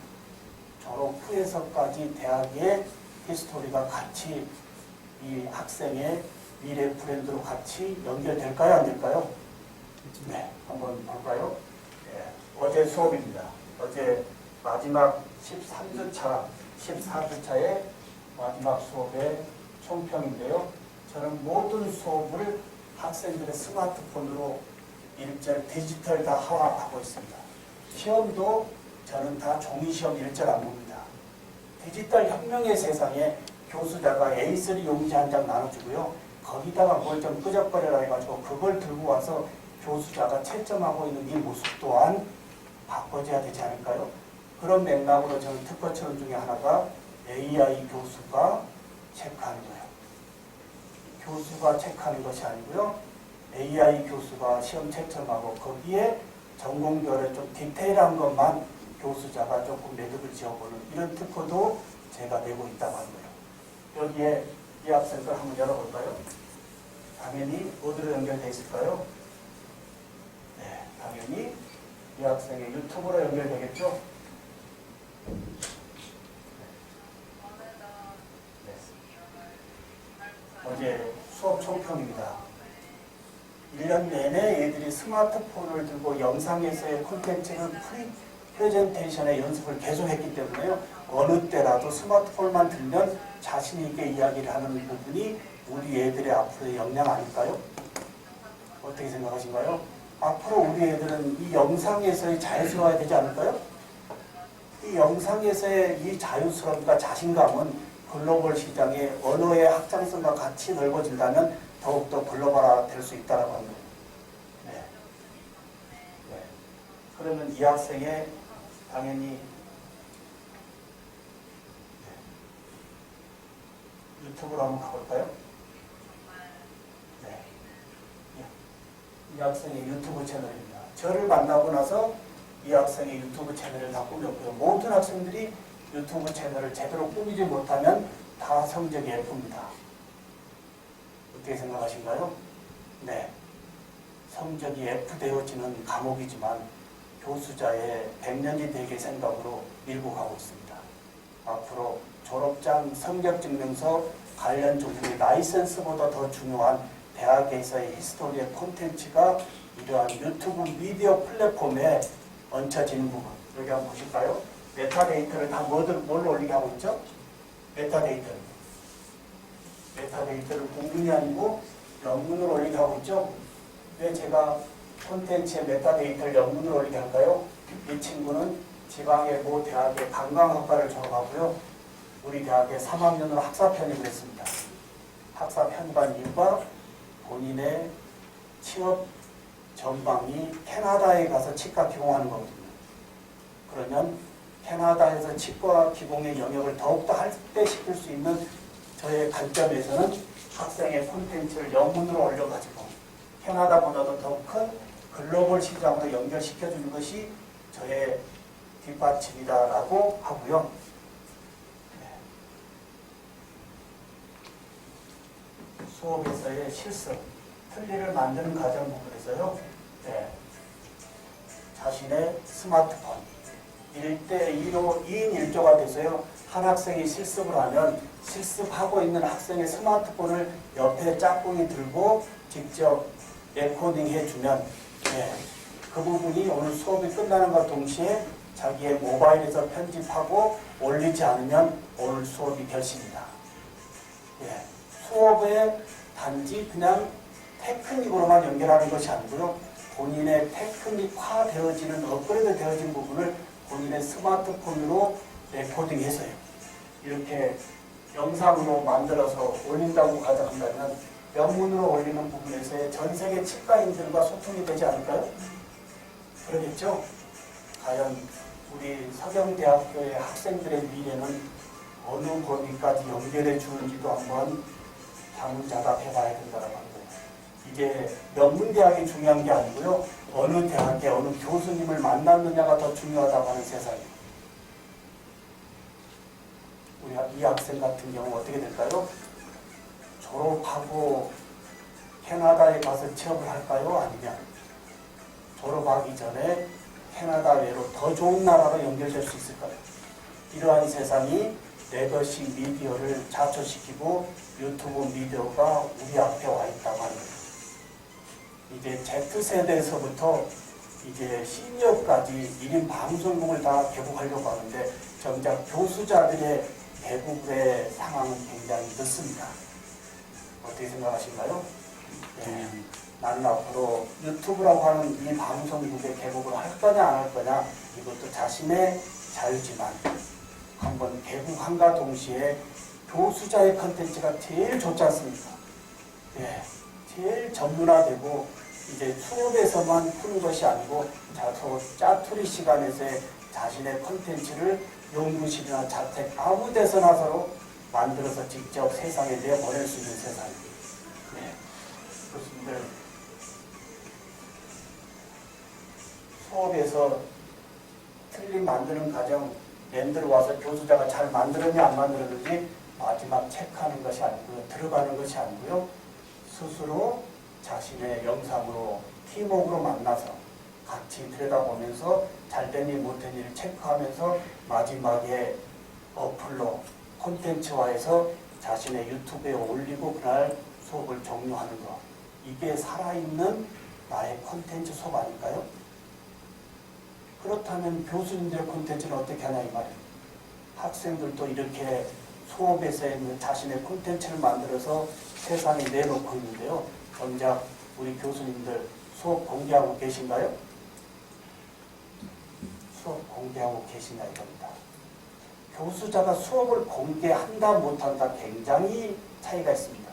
졸업 후에서까지 대학의 히스토리가 같이 이 학생의 미래 브랜드로 같이 연결될까요? 안 될까요? 한번 볼까요? 어제 수업입니다. 어제 마지막 13주차, 14주차의 마지막 수업의 총평인데요. 저는 모든 수업을 학생들의 스마트폰으로 일절 디지털 다 하고 있습니다. 시험도 저는 다 종이시험 일절 안 봅니다. 디지털 혁명의 세상에 교수자가 A3 용지 한 장 나눠주고요. 거기다가 뭘 좀 끄적거려라 해가지고 그걸 들고 와서 교수자가 채점하고 있는 이 모습 또한 바꿔줘야 되지 않을까요? 그런 맥락으로 저는 특허처럼 중에 하나가 AI 교수가 체크하는 거예요. 교수가 체크하는 것이 아니고요. AI 교수가 시험 채점하고 거기에 전공별에 좀 디테일한 것만 교수자가 조금 매듭을 지어보는 이런 특허도 제가 내고 있다고 하는 거예요. 여기에 이 학생 걸 한번 열어볼까요? 당연히 어디로 연결되어 있을까요? 당연히 이 학생의 유튜브로 연결되겠죠? 어제 수업 총평입니다. 1년 내내 애들이 스마트폰을 들고 영상에서의 콘텐츠를 프레젠테이션의 연습을 계속했기 때문에요. 어느 때라도 스마트폰만 들면 자신 있게 이야기를 하는 부분이 우리 애들의 앞으로의 역량 아닐까요? 어떻게 생각하신가요? 앞으로 우리 애들은 이 영상에서의 자연스러워야 되지 않을까요? 이 영상에서의 이 자유스러움과 자신감은 글로벌 시장의 언어의 확장성과 같이 넓어진다면 더욱더 글로벌화 될 수 있다고 합니다. 네. 네. 그러면 이 학생의 당연히 네. 유튜브로 한번 가볼까요? 네. 이 학생의 유튜브 채널입니다. 저를 만나고 나서 이 학생의 유튜브 채널을 다 꾸몄고요. 모든 학생들이 유튜브 채널을 제대로 꾸미지 못하면 다 성적이 F입니다. 어떻게 생각하신가요? 네. 성적이 F 되어지는 과목이지만 교수자의 100년이 되게 생각으로 밀고 가고 있습니다. 앞으로 졸업장, 성적증명서, 관련 종류의 라이센스보다 더 중요한 대학에서의 히스토리의 콘텐츠가 이러한 유튜브 미디어 플랫폼에 얹혀지는 부분. 여기 한번 보실까요? 메타데이터를 다 뭘로 올리게 하고 있죠? 메타데이터를. 메타데이터를 공문이 아니고 영문으로 올리게 하고 있죠? 왜 제가 콘텐츠의 메타데이터를 영문으로 올리게 할까요? 이 친구는 지방의 모 대학의 관광학과를 졸업하고요. 우리 대학의 3학년으로 학사 편입을 했습니다. 학사 편입한 이유가 본인의 취업 전방이 캐나다에 가서 치과 기공하는 거거든요. 그러면 캐나다에서 치과 기공의 영역을 더욱더 확대시킬 수 있는 저의 관점에서는 학생의 콘텐츠를 영문으로 올려가지고 캐나다보다도 더 큰 글로벌 시장으로 연결시켜주는 것이 저의 뒷받침이다라고 하고요. 수업에서의 실습, 틀니를 만드는 과정 부분에서요. 네. 자신의 스마트폰 1대2로 2인 1조가 돼서요. 한 학생이 실습을 하면 실습하고 있는 학생의 스마트폰을 옆에 짝꿍이 들고 직접 레코딩 해주면 네. 그 부분이 오늘 수업이 끝나는과 동시에 자기의 모바일에서 편집하고 올리지 않으면 오늘 수업이 결십니다. 네. 수업에 단지 그냥 테크닉으로만 연결하는 것이 아니고요. 본인의 테크닉화 되어지는 업그레이드 되어진 부분을 본인의 스마트폰으로 레코딩해서요. 이렇게 영상으로 만들어서 올린다고 가정한다면 영문으로 올리는 부분에서의 전 세계 치과인들과 소통이 되지 않을까요? 그러겠죠? 과연 우리 서경대학교의 학생들의 미래는 어느 범위까지 연결해 주는지도 한번 자문자답해 봐야 된다고 합니다. 이게 명문대학이 중요한 게 아니고요. 어느 대학에 어느 교수님을 만났느냐가 더 중요하다고 하는 세상이에요. 우리 이 학생 같은 경우 어떻게 될까요? 졸업하고 캐나다에 가서 취업을 할까요? 아니면 졸업하기 전에 캐나다 외로 더 좋은 나라로 연결될 수 있을까요? 이러한 세상이 레거시 미디어를 자초시키고 유튜브 미디어가 우리 앞에 와 있다고 하는 거예요. 이제 Z세대에서부터 이제 시니어까지 1인 방송국을 다 개국하려고 하는데 정작 교수자들의 개국의 상황은 굉장히 늦습니다. 어떻게 생각하신가요? 네. 나는 앞으로 유튜브라고 하는 이 방송국의 개국을 할 거냐 안 할 거냐 이것도 자신의 자유지만 한번 개국함과 동시에 교수자의 컨텐츠가 제일 좋지 않습니까? 네. 제일 전문화되고 이제 수업에서만 푸는 것이 아니고 짜투리 시간에서의 자신의 컨텐츠를 연구실이나 자택 아무 데서나 서로 만들어서 직접 세상에 내보낼 수 있는 세상입니다. 네. 교수님들 수업에서 틀린 만드는 과정 랜드로 와서 교수자가 잘 만들었냐 안 만들었는지 마지막 체크하는 것이 아니고요. 들어가는 것이 아니고요. 스스로 자신의 영상으로 팀워크로 만나서 같이 들여다보면서 잘된 일 못된 일을 체크하면서 마지막에 어플로 콘텐츠화해서 자신의 유튜브에 올리고 그날 수업을 종료하는 것. 이게 살아있는 나의 콘텐츠 수업 아닐까요? 그렇다면 교수님들의 콘텐츠는 어떻게 하냐 이 말이에요. 학생들도 이렇게 수업에서 있는 자신의 콘텐츠를 만들어서 세상에 내놓고 있는데요. 정작 우리 교수님들 수업 공개하고 계신가요? 수업 공개하고 계시냐 이겁니다. 교수자가 수업을 공개한다 못한다 굉장히 차이가 있습니다.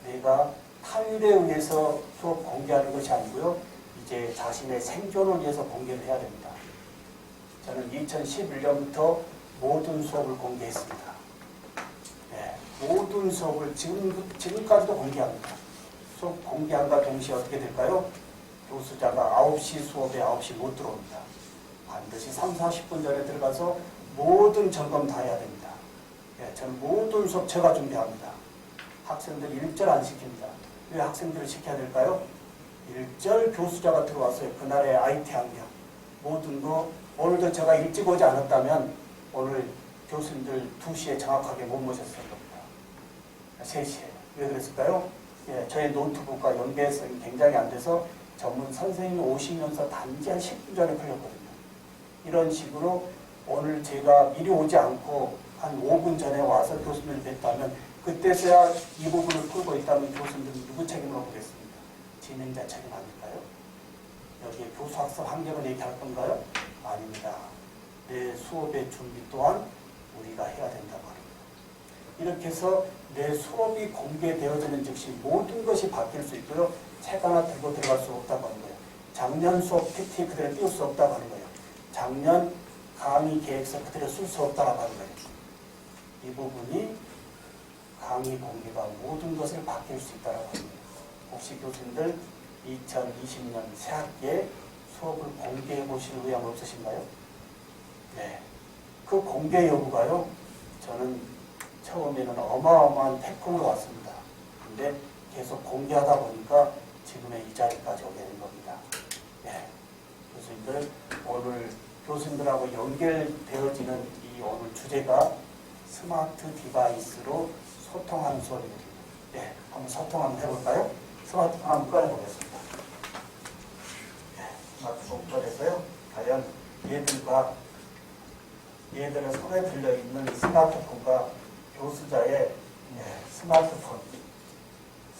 내가 타율에 의해서 수업 공개하는 것이 아니고요. 이제 자신의 생존을 위해서 공개를 해야 됩니다. 저는 2011년부터 모든 수업을 공개했습니다. 네, 모든 수업을 지금까지도 공개합니다. 수업 공개함과 동시에 어떻게 될까요? 교수자가 9시 수업에 9시 못 들어옵니다. 반드시 3, 40분 전에 들어가서 모든 점검 다 해야 됩니다. 네, 저는 모든 수업 제가 준비합니다. 학생들 일절 안 시킵니다. 왜 학생들을 시켜야 될까요? 일절 교수자가 들어왔어요. 그날의 IT 학력 모든 거 오늘도 제가 일찍 오지 않았다면 오늘 교수님들 2시에 정확하게 못 모셨을 겁니다. 3시에. 왜 그랬을까요? 예, 저의 노트북과 연계성이 굉장히 안 돼서 전문 선생님이 오시면서 단지 한 10분 전에 풀렸거든요. 이런 식으로 오늘 제가 미리 오지 않고 한 5분 전에 와서 교수님을 뵀다면 그때서야 이 부분을 풀고 있다면 교수님들은 누구 책임으로 보겠습니까? 진행자 책임 아닐까요? 여기에 교수 학습 환경을 얘기할 건가요? 아닙니다. 내 수업의 준비 또한 우리가 해야 된다고 합니다. 이렇게 해서 내 수업이 공개되어지는 즉시 모든 것이 바뀔 수 있고요. 책 하나 들고 들어갈 수 없다고 하는 거예요. 작년 수업 PT 그대로 띄울 수 없다고 하는 거예요. 작년 강의 계획서 그대로 쓸 수 없다고 하는 거예요. 이 부분이 강의 공개가 모든 것을 바뀔 수 있다고 합니다. 혹시 교수님들 2020년 새학기에 수업을 공개해 보실 의향 없으신가요? 네. 그 공개 여부가요, 저는 처음에는 어마어마한 태풍으로 왔습니다. 근데 계속 공개하다 보니까 지금의 이 자리까지 오게 된 겁니다. 네. 교수님들, 오늘 교수님들하고 연결되어지는 이 오늘 주제가 스마트 디바이스로 소통하는 수업입니다. 네. 한번 소통 한번 해볼까요? 스마트폰 한번 꺼내보겠습니다. 네. 스마트폰 꺼내서요. 과연 얘들의 손에 들려있는 스마트폰과 교수자의 스마트폰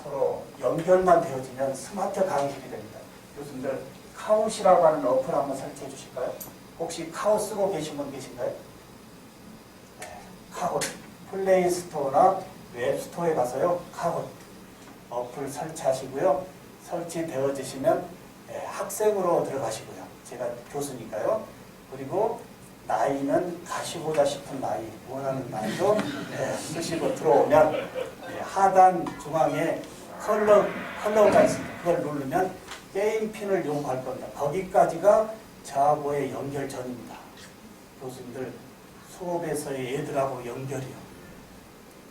서로 연결만 되어지면 스마트 강의실이 됩니다. 교수님들 카웃이라고 하는 어플 한번 설치해 주실까요? 혹시 카웃 쓰고 계신 분 계신가요? 네, 카웃 플레이스토어나 웹스토어에 가서요. 카웃 어플 설치하시고요. 설치되어지시면 학생으로 들어가시고요. 제가 교수니까요. 그리고 나이는 가시보다 싶은 나이, 원하는 나이도 쓰시고 들어오면 하단 중앙에 컬러가 있습니다. 그걸 누르면 게임 핀을 요구할 겁니다. 거기까지가 저하고의 연결 전입니다. 교수님들 수업에서의 애들하고 연결이요.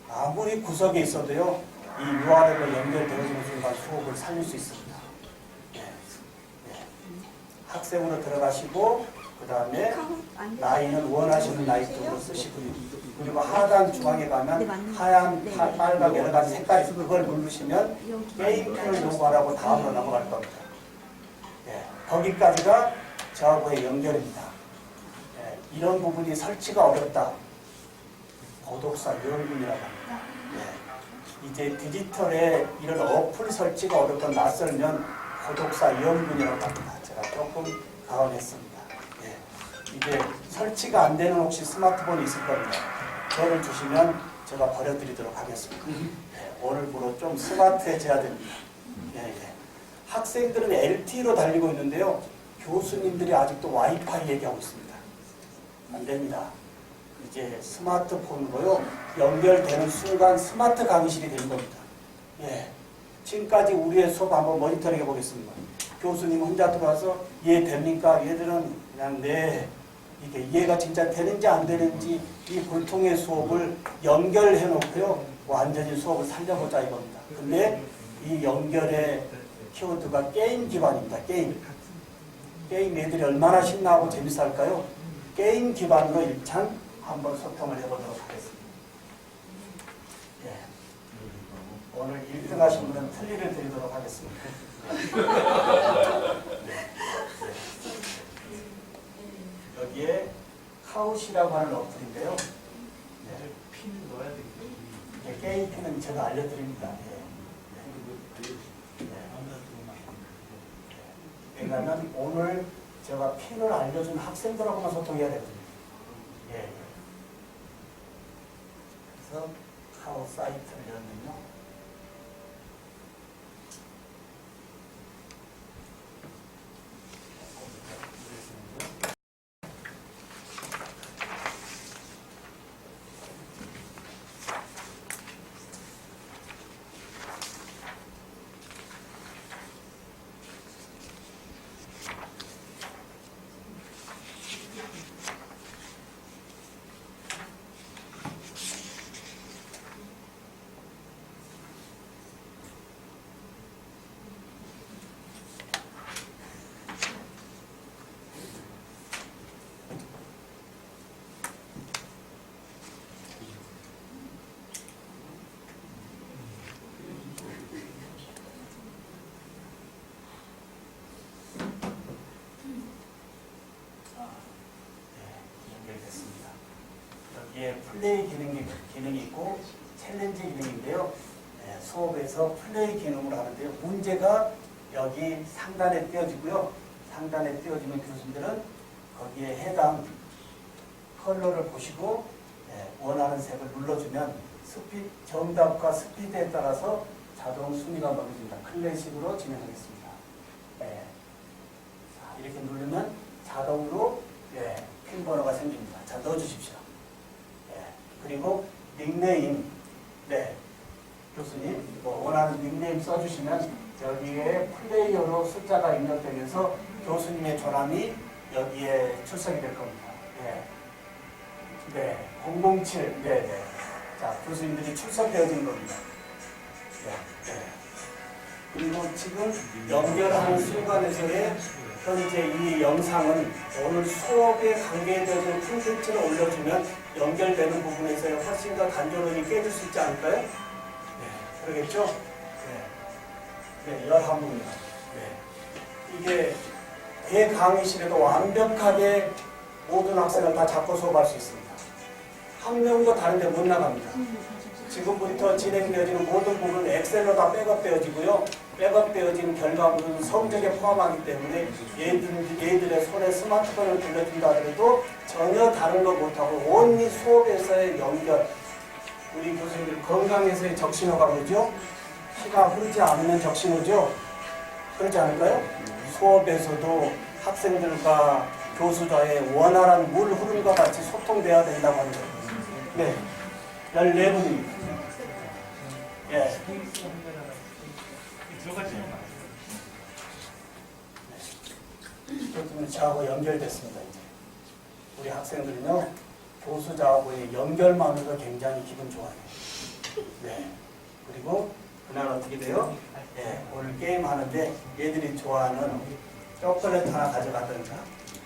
아무리 구석에 있어도요. 이 URL로 연결되어지는 순간 수업을 살릴 수 있습니다. 학생으로 들어가시고 그 다음에 나이는 원하시는 나이대로 쓰시고요. 그리고 하단 중앙에 가면 하얀, 빨간 여러 가지 색깔이 있어요. 그걸 누르시면 게임펜을 요구하라고 다음으로 넘어갈 겁니다. 거기까지가 저하고의 연결입니다. 이런 부분이 설치가 어렵다. 고독사 요원군이라고 합니다. 이제 디지털에 이런 어플 설치가 어렵고 낯설면 고독사 위험군이라고 합니다. 제가 조금 가언했습니다. 이제 설치가 안 되는 혹시 스마트폰이 있을 겁니다. 저를 주시면 제가 버려드리도록 하겠습니다. 오늘부로 좀 스마트해져야 됩니다. 학생들은 LTE로 달리고 있는데요. 교수님들이 아직도 와이파이 얘기하고 있습니다. 안 됩니다. 이제 스마트폰으로요. 연결되는 순간 스마트 강의실이 되는 겁니다. 지금까지 우리의 수업 한번 모니터링 해보겠습니다. 교수님 혼자 들어와서 이해 됩니까? 얘들은 그냥 이게 이해가 진짜 되는지 안 되는지 이 불통의 수업을 연결해 놓고요. 완전히 수업을 살려보자 이겁니다. 근데 이 연결의 키워드가 게임 기반입니다. 게임 애들이 얼마나 신나고 재밌어 할까요? 게임 기반으로 일단 한번 소통을 해보도록 하겠습니다. 오늘 1등 하신 분은 틀니를 드리도록 하겠습니다. 여기에 카우 카우시라고 하는 어플인데요. 네. 핀 넣어야 되겠죠? 네, 게임 핀은 제가 알려드립니다. 왜냐하면 오늘 제가 핀을 알려준 학생들하고만 소통해야 되거든요. 예. 그래서 카우 사이트를 열면요. 연결됐습니다. 여기에 플레이 기능이 있고 챌린지 기능인데요. 네, 수업에서 플레이 기능으로 하는데요. 문제가 여기 상단에 띄워지고요. 상단에 띄워지면 교수님들은 거기에 해당 컬러를 보시고 원하는 색을 눌러주면 정답과 스피드에 따라서 자동 순위가 먹여집니다. 클래식으로 진행하겠습니다. 네. 자, 이렇게 누르면 자동으로 핀 번호가 생깁니다. 자, 넣어주십시오. 그리고 닉네임, 교수님 원하는 닉네임 써주시면 여기에 플레이어로 숫자가 입력되면서 교수님의 조남이 여기에 출석이 될 겁니다. 007, 자, 교수님들이 출석되어진 겁니다. 그리고 지금 연결하는 순간에서의 현재 이 영상은 오늘 수업에 관계되는 콘텐츠를 올려주면 연결되는 부분에서 훨씬 더 단조로움이 깨질 수 있지 않을까요? 그러겠죠? 11분입니다. 이게 대강의실에도 완벽하게 모든 학생을 다 잡고 수업할 수 있습니다. 한 명도 다른 데 못 나갑니다. 지금부터 진행되어지는 모든 부분은 엑셀로 다 백업되어지고요. 백업되어진 결과물은 성적에 포함하기 때문에 얘들의 손에 스마트폰을 돌려준다 하더라도 전혀 다른 거 못하고 온리 수업에서의 연결, 우리 교수님들 건강에서의 적신호가 뭐죠? 피가 흐르지 않는 적신호죠? 그렇지 않을까요? 수업에서도 학생들과 교수자의 원활한 물 흐름과 같이 소통돼야 된다고 하는 거예요. 14분입니다. 교수님 저하고 연결됐습니다. 이제 우리 학생들은요 교수자하고의 연결만으로도 굉장히 기분 좋아요. 그리고 그날 어떻게 돼요? 오늘 게임 하는데 얘들이 좋아하는 초콜릿 하나 가져가든가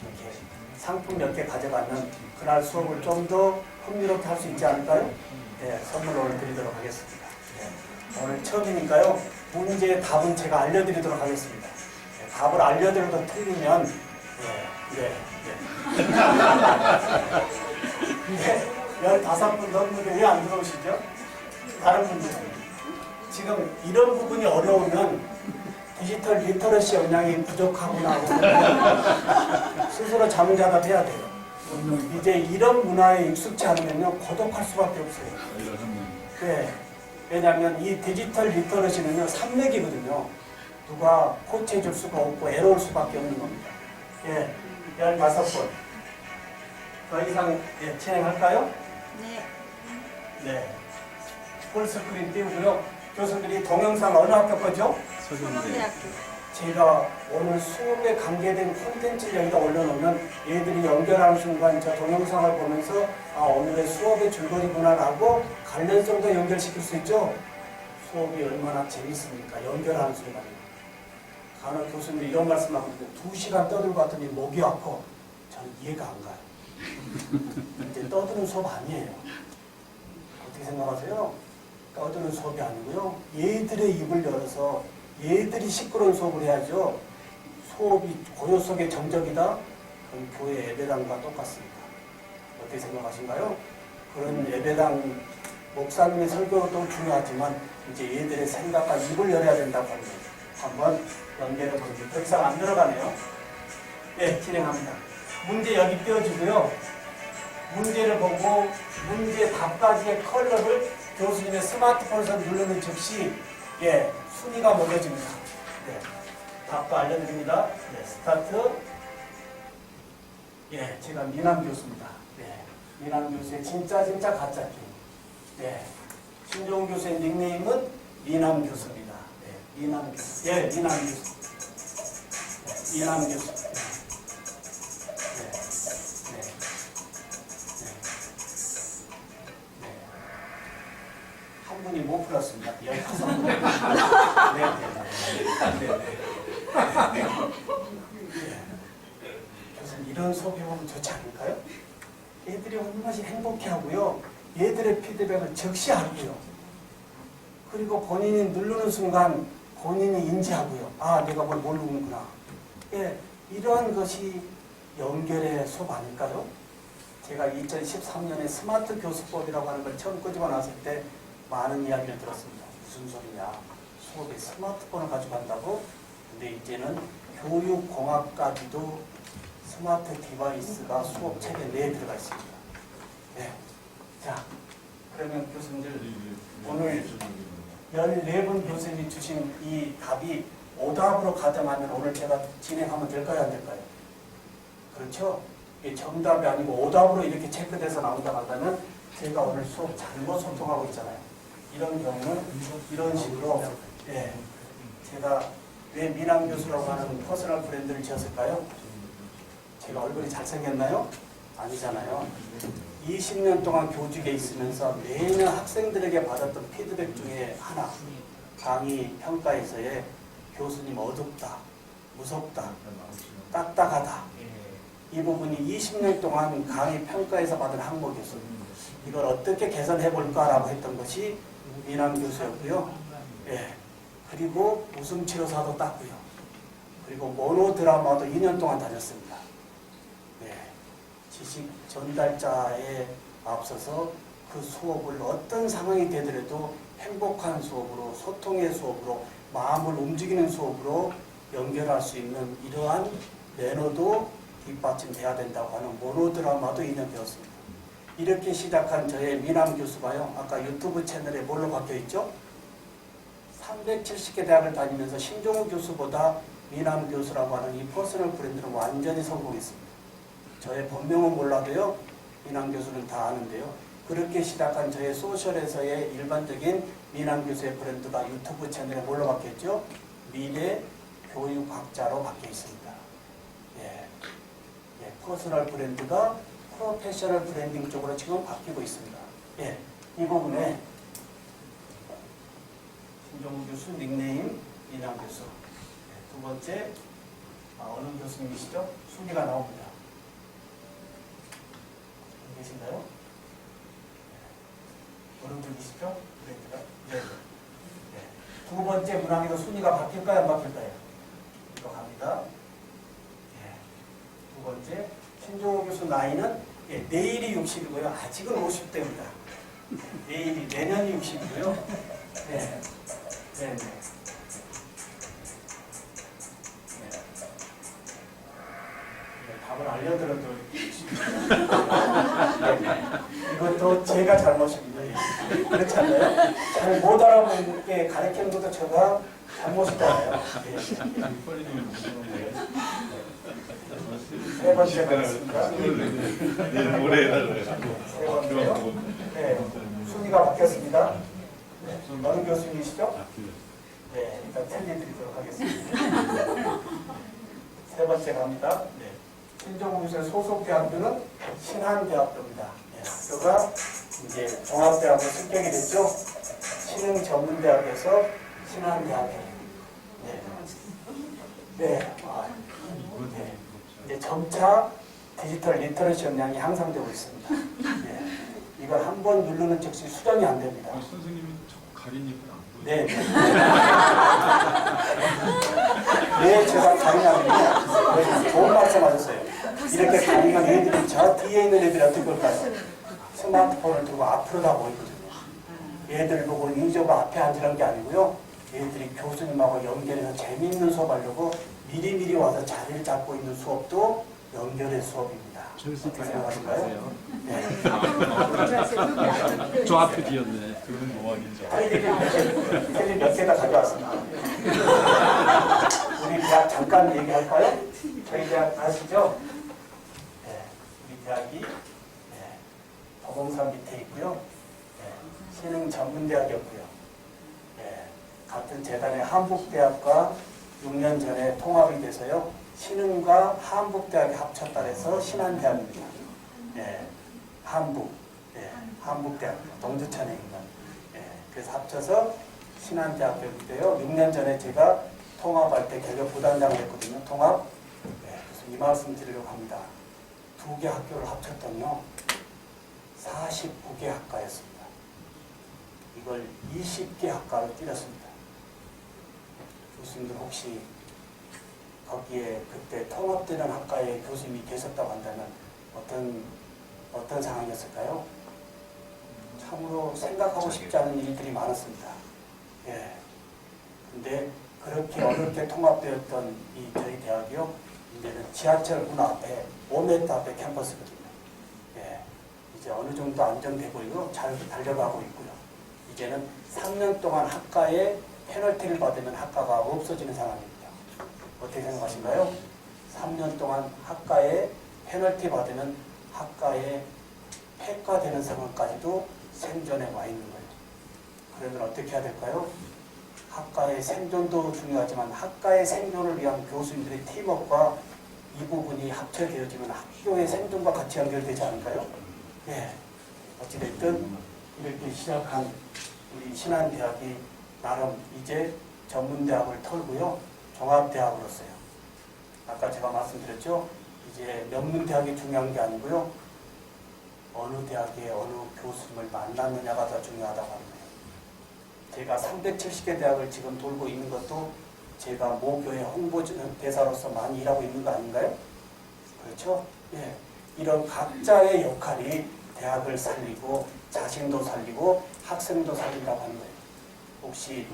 이렇게 상품 몇 개 가져가면 그날 수업을 좀 더 흥미롭게 할 수 있지 않을까요? 선물 오늘 드리도록 하겠습니다. 오늘 처음이니까요. 문제의 답은 제가 알려드리도록 하겠습니다. 답을 알려드려도 틀리면 15분 넘는데 왜 안 들어오시죠? 다른 분들 지금 이런 부분이 어려우면 디지털 리터러시 역량이 부족하구나 하고 스스로 자문자답해야 돼요. 이제 이런 문화에 익숙지 않으면요 고독할 수밖에 없어요. 왜냐하면 이 디지털 리터러시는요 산맥이거든요. 누가 코치해 줄 수가 없고 애로울 수밖에 없는 겁니다. 15번 더 이상 진행할까요? 네. 풀스크린 띄우고요. 교수들이 동영상 어느 학교 거죠? 서경대학교. 제가 오늘 수업에 관계된 콘텐츠를 여기다 올려놓으면 얘들이 연결하는 순간 저 동영상을 보면서 오늘의 수업의 줄거리구나라고 관련성도 연결시킬 수 있죠. 수업이 얼마나 재밌습니까? 연결하는 순간에. 간혹 교수님이 이런 말씀하거든요. 2시간 떠들고 왔더니 목이 아파. 저는 이해가 안 가요. 이제 떠드는 수업 아니에요. 어떻게 생각하세요? 떠드는 수업이 아니고요. 얘들의 입을 열어서 얘들이 시끄러운 수업을 해야죠. 수업이 고요 속의 정적이다? 그럼 교회 예배당과 똑같습니다. 어떻게 생각하신가요? 그런 예배당 목사님의 설교도 중요하지만 이제 얘들의 생각과 입을 열어야 된다고 하는 거예요. 한번 연결해 보겠습니다. 더 이상 안 들어가네요. 네, 진행합니다. 문제 여기 띄워주고요. 문제를 보고 문제 답까지의 컬러를 교수님의 스마트폰에서 누르는 즉시 순위가 먹여집니다. 네, 답도 알려드립니다. 네, 스타트. 제가 미남 교수입니다. 네, 미남 교수의 진짜 가짜 키. 네, 신종훈 교수의 닉네임은 미남 교수입니다. 네, 미남 교수. 미남 교수. 네, 미남 교수. 네, 네, 네. 한 분이 못 풀었습니다. 15분. 네. 교수님, 이런 수업이 보면 좋지 않을까요? 애들이 얼마나 행복해하고요. 얘들의 피드백을 즉시 하고요. 그리고 본인이 누르는 순간 본인이 인지하고요. 아, 내가 뭘 모르는구나. 이러한 것이 연결의 수업 아닐까요? 제가 2013년에 스마트 교수법이라고 하는 걸 처음 끄집어 놨을 때 많은 이야기를 들었습니다. 무슨 소리냐. 수업에 스마트폰을 가지고 간다고? 근데 이제는 교육공학까지도 스마트 디바이스가 수업 책에 내에 들어가 있습니다. 네. 자, 그러면 교수님들 오늘 14분 교수님이 주신 이 답이 오답으로 가자마면 오늘 제가 진행하면 될까요? 안 될까요? 그렇죠? 이게 정답이 아니고 오답으로 이렇게 체크돼서 나온다고 한다면 제가 오늘 수업 잘못 소통하고 있잖아요. 이런 경우는 이런 식으로 제가 왜 미남 교수라고 하는 퍼스널 브랜드를 지었을까요? 제가 얼굴이 잘생겼나요? 아니잖아요. 20년 동안 교직에 있으면서 매년 학생들에게 받았던 피드백 중에 하나, 강의 평가에서의 교수님 어둡다, 무섭다, 딱딱하다. 이 부분이 20년 동안 강의 평가에서 받은 항목이었습니다. 이걸 어떻게 개선해 볼까라고 했던 것이 미남 교수였고요. 그리고 웃음치료사도 땄고요. 그리고 모노드라마도 2년 동안 다녔습니다. 지식 전달자에 앞서서 그 수업을 어떤 상황이 되더라도 행복한 수업으로, 소통의 수업으로, 마음을 움직이는 수업으로 연결할 수 있는 이러한 매너도 뒷받침돼야 된다고 하는 모노드라마도 2년 배웠습니다. 이렇게 시작한 저의 미남 교수가요, 아까 유튜브 채널에 뭘로 바뀌어있죠? 370개 대학을 다니면서 신종우 교수보다 미남 교수라고 하는 이 퍼스널 브랜드는 완전히 성공했습니다. 저의 본명은 몰라도요, 미남 교수는 다 아는데요. 그렇게 시작한 저의 소셜에서의 일반적인 미남 교수의 브랜드가 유튜브 채널에 뭘로 바뀌었죠? 미래 교육학자로 바뀌어 있습니다. 퍼스널 브랜드가 프로페셔널 브랜딩 쪽으로 지금 바뀌고 있습니다. 이 부분에 신종훈 교수 닉네임 미남 교수. 두 번째, 어느 교수님이시죠? 순위가 나옵니다. 계신가요? 어느 분이시죠? 브랜드가? 두 번째 문항에도 순위가 바뀔까요? 안 바뀔까요? 이거 갑니다. 두 번째, 신종호 교수 나이는 내일이 60이고요. 아직은 50대입니다. 내년이 60이고요. 답을 알려드려도 이것도 제가 잘못입니다. 그렇지 않나요? 잘 못 알아보게 가르치는 것도 제가 잘못이잖아요. 세 번째 가겠습니다. 세 번째요. 순위가 바뀌었습니다. 어느 교수님이시죠? 일단 틀려드리도록 하겠습니다. 세 번째 갑니다. 신종훈 교수의 소속 대학교는 신한대학교입니다. 학교가 이제 종합대학으로 승격이 됐죠. 신흥전문대학에서 신한대학교. 이제 점차 디지털 리터러시 역량이 향상되고 있습니다. 이걸 한번 누르는 즉시 수정이 안 됩니다. 선생님이 자꾸 가리니까 안 보여요. 제가 가능하면요. 좋은 말씀 하셨어요. 이렇게 가능한 애들이 저 뒤에 뒤에 있는 애들이 어떻게 볼까요? 스마트폰을 들고 앞으로 다 보이거든요. 얘들 보고 인조가 앞에 앉으라는 게 아니고요. 얘들이 교수님하고 연결해서 재미있는 수업하려고 미리미리 와서 자리를 잡고 있는 수업도 연결의 수업입니다. 어떻게 생각하실까요? 네. 저 앞에 뒤였네. 그건 뭐하긴죠. 텔레비 몇 개나 가져왔습니다. 우리 대학 잠깐 얘기할까요? 저희 대학 아시죠? 네, 우리 대학이 도봉산 밑에 있고요. 신흥 전문대학이었고요. 같은 재단의 한북대학과 6년 전에 통합이 돼서요. 신흥과 한북대학이 합쳤다 해서 신한대학입니다. 한북대학, 동두천에 있는. 그래서 합쳐서 신한대학교인데요. 6년 전에 제가 통합할 때 개교 부단장을 했거든요. 통합. 그래서 이 말씀 드리려고 합니다. 두 개 학교를 합쳤더니요. 49개 학과였습니다. 이걸 20개 학과로 줄였습니다. 교수님들 혹시 거기에 그때 통합되는 학과에 교수님이 계셨다고 한다면 어떤 상황이었을까요? 참으로 생각하고 싶지 않은 일들이 많았습니다. 근데 그렇게 어렵게 통합되었던 이 저희 대학이요. 이제는 지하철 문 앞에 5m 앞에 캠퍼스거든요. 이제 어느 정도 안정되고요. 잘 달려가고 있고요. 이제는 3년 동안 학과에 페널티를 받으면 학과가 없어지는 상황입니다. 어떻게 생각하신가요? 3년 동안 학과에 페널티 받으면 학과에 폐과되는 상황까지도 생존에 와 있는 거예요. 그러면 어떻게 해야 될까요? 학과의 생존도 중요하지만 학과의 생존을 위한 교수님들의 팀워크와 이 부분이 합쳐되어지면 학교의 생존과 같이 연결되지 않을까요? 어찌됐든 이렇게 시작한 우리 신한대학이 나름 이제 전문대학을 털고요. 종합대학으로서요. 아까 제가 말씀드렸죠. 이제 명문대학이 중요한 게 아니고요. 어느 대학에 어느 교수님을 만났느냐가 더 중요하다고 합니다. 제가 370개 대학을 지금 돌고 있는 것도 제가 모교의 홍보대사로서 많이 일하고 있는 거 아닌가요? 그렇죠? 이런 각자의 역할이 대학을 살리고 자신도 살리고 학생도 살린다고 하는 거예요. 혹시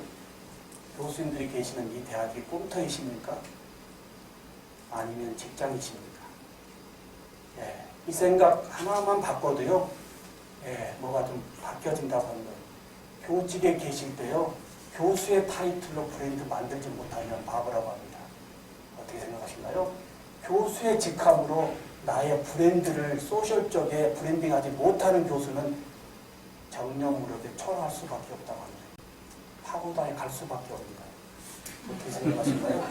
교수님들이 계시는 이 대학이 꿈터이십니까? 아니면 직장이십니까? 이 생각 하나만 바꿔도요. 뭐가 좀 바뀌어진다고 하는 거예요. 교직에 계실 때요. 교수의 타이틀로 브랜드 만들지 못하면 바보라고 합니다. 어떻게 생각하신가요? 교수의 직함으로 나의 브랜드를 소셜 쪽에 브랜딩하지 못하는 교수는 정령무력에 초라할 수밖에 없다고 합니다. 파고다에 갈 수밖에 없습니다. 어떻게 생각하신가요?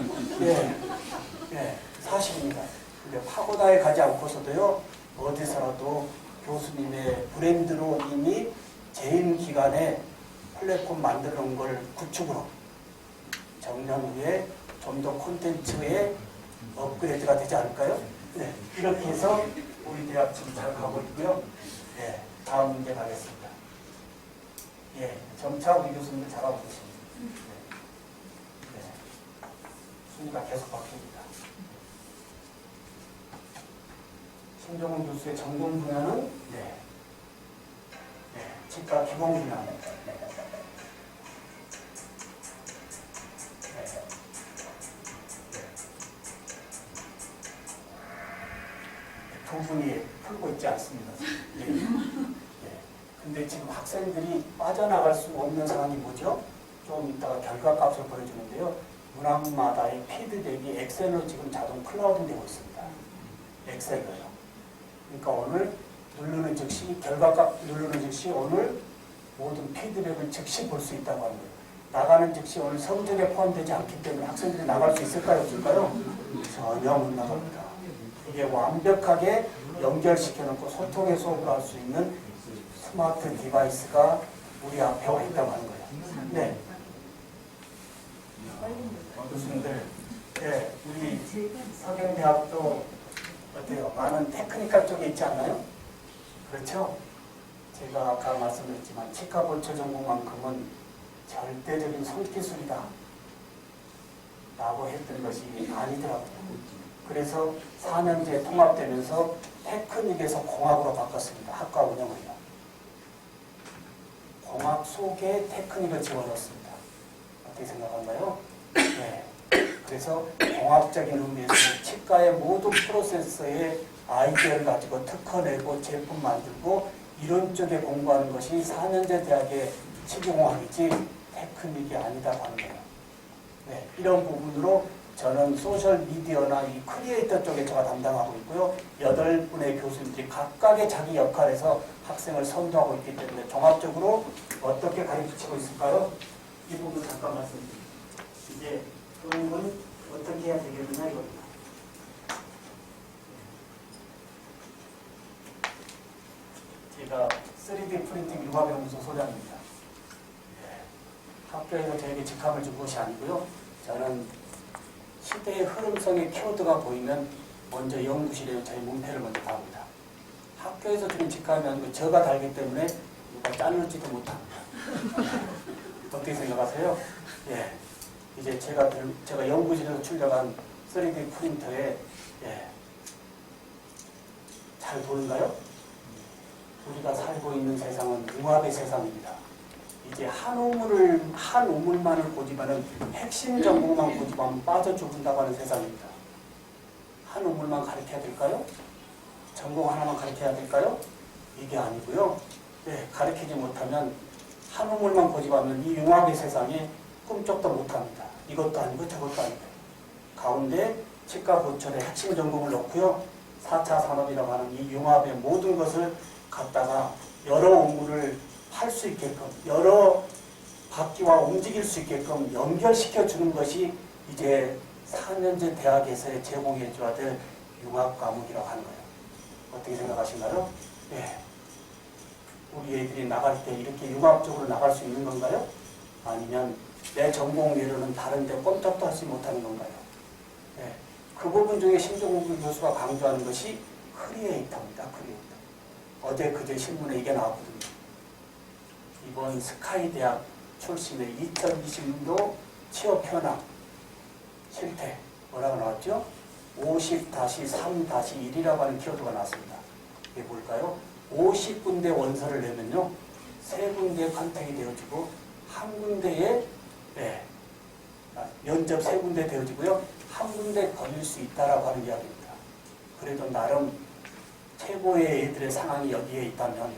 사실입니다. 근데 파고다에 가지 않고서도요, 어디서라도 교수님의 브랜드로 이미 재임 기간에 플랫폼 만들어 놓은 걸 구축으로 정년 후에 좀 더 콘텐츠의 업그레이드가 되지 않을까요? 이렇게 해서 우리 대학 지금 잘 가고 있고요. 다음 문제 가겠습니다. 점차 우리 교수님들 잘하고 계십니다. 순위가 계속 바뀝니다. 신종훈 교수의 전공 분야는 치과 기본 분야입니다. 두 분이 풀고 있지 않습니다. 근데 지금 학생들이 빠져나갈 수 없는 상황이 뭐죠? 좀 이따가 결과값을 보여주는데요. 문항마다의 피드백이 엑셀로 지금 자동 클라우드 되고 있습니다. 엑셀로요. 그러니까 오늘 누르는 즉시 결과값 누르는 즉시 오늘 모든 피드백을 즉시 볼 수 있다고 합니다. 나가는 즉시 오늘 성적에 포함되지 않기 때문에 학생들이 나갈 수 있을까요? 없을까요? 전혀 못 나갑니다. 이게 완벽하게 연결시켜 놓고 소통의 수업을 할 수 있는 스마트 디바이스가 우리 앞에 와 있다고 하는 거예요. 교수님들, 우리 서경대학도 어때요? 많은 테크니컬 쪽에 있지 않나요? 그렇죠? 제가 아까 말씀드렸지만 치과 보철 전공만큼은 절대적인 손기술이다 라고 했던 것이 아니더라고요. 그래서 4년제 통합되면서 테크닉에서 공학으로 바꿨습니다. 학과 운영을요. 공학 속에 테크닉을 집어넣었습니다. 어떻게 생각하나요? 네. 그래서 공학적인 의미에서 치과의 모든 프로세서에 아이디어를 가지고 특허내고 제품 만들고 이런 쪽에 공부하는 것이 4년제 대학의 치기공학이지 테크닉이 아니다고 하는 거예요. 네. 이런 부분으로 저는 소셜미디어나 이 크리에이터 쪽에 제가 담당하고 있고요. 8분의 교수님들이 각각의 자기 역할에서 학생을 선도하고 있기 때문에 종합적으로 어떻게 가르치고 있을까요? 이 부분 잠깐 말씀드립니다. 이제 교육은 어떻게 해야 되겠느냐 이겁니다. 제가 3D 프린팅 융합연구소 소장입니다. 학교에서 저에게 직함을 준 것이 아니고요. 저는 시대의 흐름성의 키워드가 보이면 먼저 연구실에 저희 문패를 먼저 답니다. 학교에서 주는 직함이 아니고 제가 달기 때문에 누가 자를지도 못합니다. 어떻게 생각하세요? 예. 이제 제가 연구실에서 출력한 3D 프린터에 잘 보는가요? 우리가 살고 있는 세상은 융합의 세상입니다. 이제 한 우물만을 고집하는 핵심 전공만 고집하면 빠져 죽는다고 하는 세상입니다. 한 우물만 가르쳐야 될까요? 전공 하나만 가르쳐야 될까요? 이게 아니고요. 가르치지 못하면 한 우물만 고집하면 이 융합의 세상에 꿈쩍도 못합니다. 이것도 아니고 저것도 아니고 가운데 치과 보철의 핵심 전공을 넣고요. 4차 산업이라고 하는 이 융합의 모든 것을 갖다가 여러 업무를 할 수 있게끔 여러 바퀴와 움직일 수 있게끔 연결시켜 주는 것이 이제 4년제 대학에서 제공해 줘야 될 융합 과목이라고 하는 거예요. 어떻게 생각하신가요? 네. 우리 애들이 나갈 때 이렇게 융합적으로 나갈 수 있는 건가요? 아니면 내 전공 외로는 다른 데 꼼짝도 하지 못하는 건가요? 네. 그 부분 중에 심정국 교수가 강조하는 것이 크리에이터입니다. 크리에이터. 어제 그제 신문에 이게 나왔거든요. 이번 스카이 대학 출신의 2020년도 취업 현황 실태 뭐라고 나왔죠? 50-3-1이라고 하는 키워드가 나왔습니다. 이게 뭘까요? 50군데 원서를 내면요. 3군데 컨택이 되어지고 한 군데에 면접 3군데 되어지고요. 한 군데 걸릴 수 있다라고 하는 이야기입니다. 그래도 나름 최고의 애들의 상황이 여기에 있다면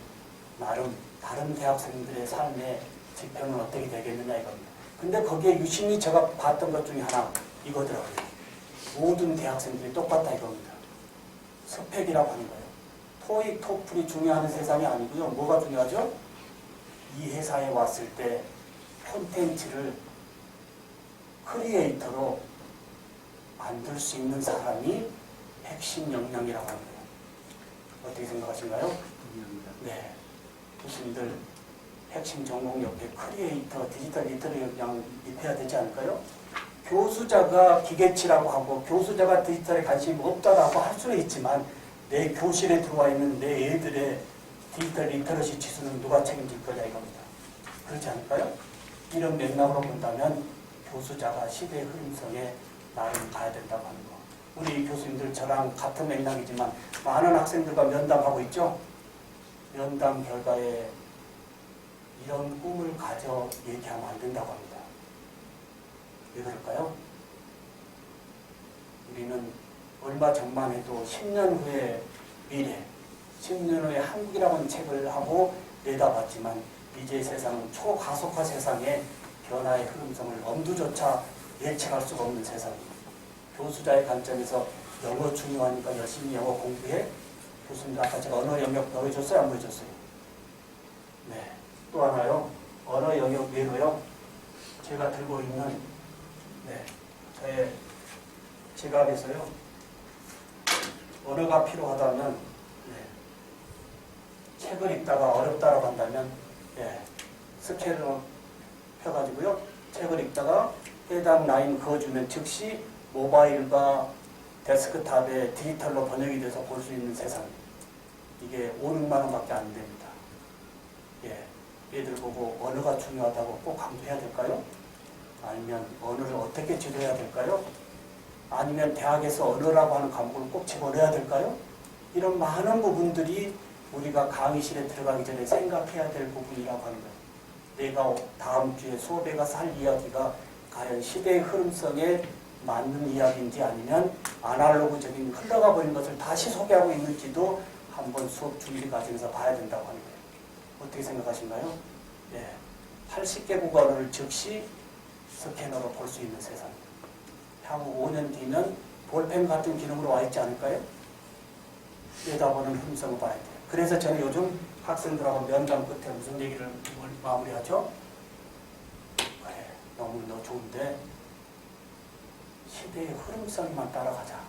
나름 다른 대학생들의 삶의 지평은 어떻게 되겠느냐 이겁니다. 근데 거기에 유심히 제가 봤던 것 중에 하나 이거더라고요. 모든 대학생들이 똑같다 이겁니다. 스펙이라고 하는 거예요. 토익, 토플이 중요한 세상이 아니고요. 뭐가 중요하죠? 이 회사에 왔을 때 콘텐츠를 크리에이터로 만들 수 있는 사람이 핵심 역량이라고 하는 거예요. 어떻게 생각하신가요? 네. 교수님들 핵심 전공 옆에 크리에이터, 디지털 리터리 역량 입혀야 되지 않을까요? 교수자가 기계치라고 하고 교수자가 디지털에 관심이 없다라고 할 수는 있지만 내 교실에 들어와 있는 내 애들의 디지털 리터러시 지수는 누가 책임질 거냐 이겁니다. 그렇지 않을까요? 이런 맥락으로 본다면 교수자가 시대의 흐름성에 나름 가야 된다고 하는 거. 우리 교수님들 저랑 같은 맥락이지만 많은 학생들과 면담하고 있죠. 면담 결과에 이런 꿈을 가져 얘기하면 안 된다고 합니다. 왜 그럴까요? 우리는 얼마 전만 해도 10년 후의 미래, 10년 후에 한국이라고 하는 책을 하고 내다봤지만 이제 세상은 초가속화 세상에 변화의 흐름성을 엄두조차 예측할 수가 없는 세상입니다. 교수자의 관점에서 영어 중요하니까 열심히 영어 공부해. 교수님들 아까 제가 언어 영역 보여줬어요? 안 보여줬어요? 네. 또 하나요. 언어 영역 외로요. 제가 들고 있는 저의 지갑에서요. 언어가 필요하다면 책을 읽다가 어렵다고 한다면 스케일로 펴가지고요. 책을 읽다가 해당 라인 그어주면 즉시 모바일과 데스크탑에 디지털로 번역이 돼서 볼 수 있는 세상. 이게 5, 6만 원밖에 안 됩니다. 얘들 보고 언어가 중요하다고 꼭 강조해야 될까요? 아니면 언어를 어떻게 지도해야 될까요? 아니면 대학에서 언어라고 하는 과목을 꼭 집어넣어야 될까요? 이런 많은 부분들이 우리가 강의실에 들어가기 전에 생각해야 될 부분이라고 하는 거예요. 내가 다음 주에 수업에 가서 할 이야기가 과연 시대의 흐름성에 맞는 이야기인지 아니면 아날로그적인 흘러가 버린 것을 다시 소개하고 있는지도 한번 수업 준비 과정에서 봐야 된다고 하는 거예요. 어떻게 생각하신가요? 예, 80개국 언어를 즉시 스캐너로 볼 수 있는 세상. 향후 5년 뒤는 볼펜 같은 기능으로 와 있지 않을까요? 내다보는 흐름성을 봐야 돼요. 그래서 저는 요즘 학생들하고 면담 끝에 무슨 얘기를 마무리하죠? 그래, 너무 너 좋은데 시대의 흐름성에만 따라가자.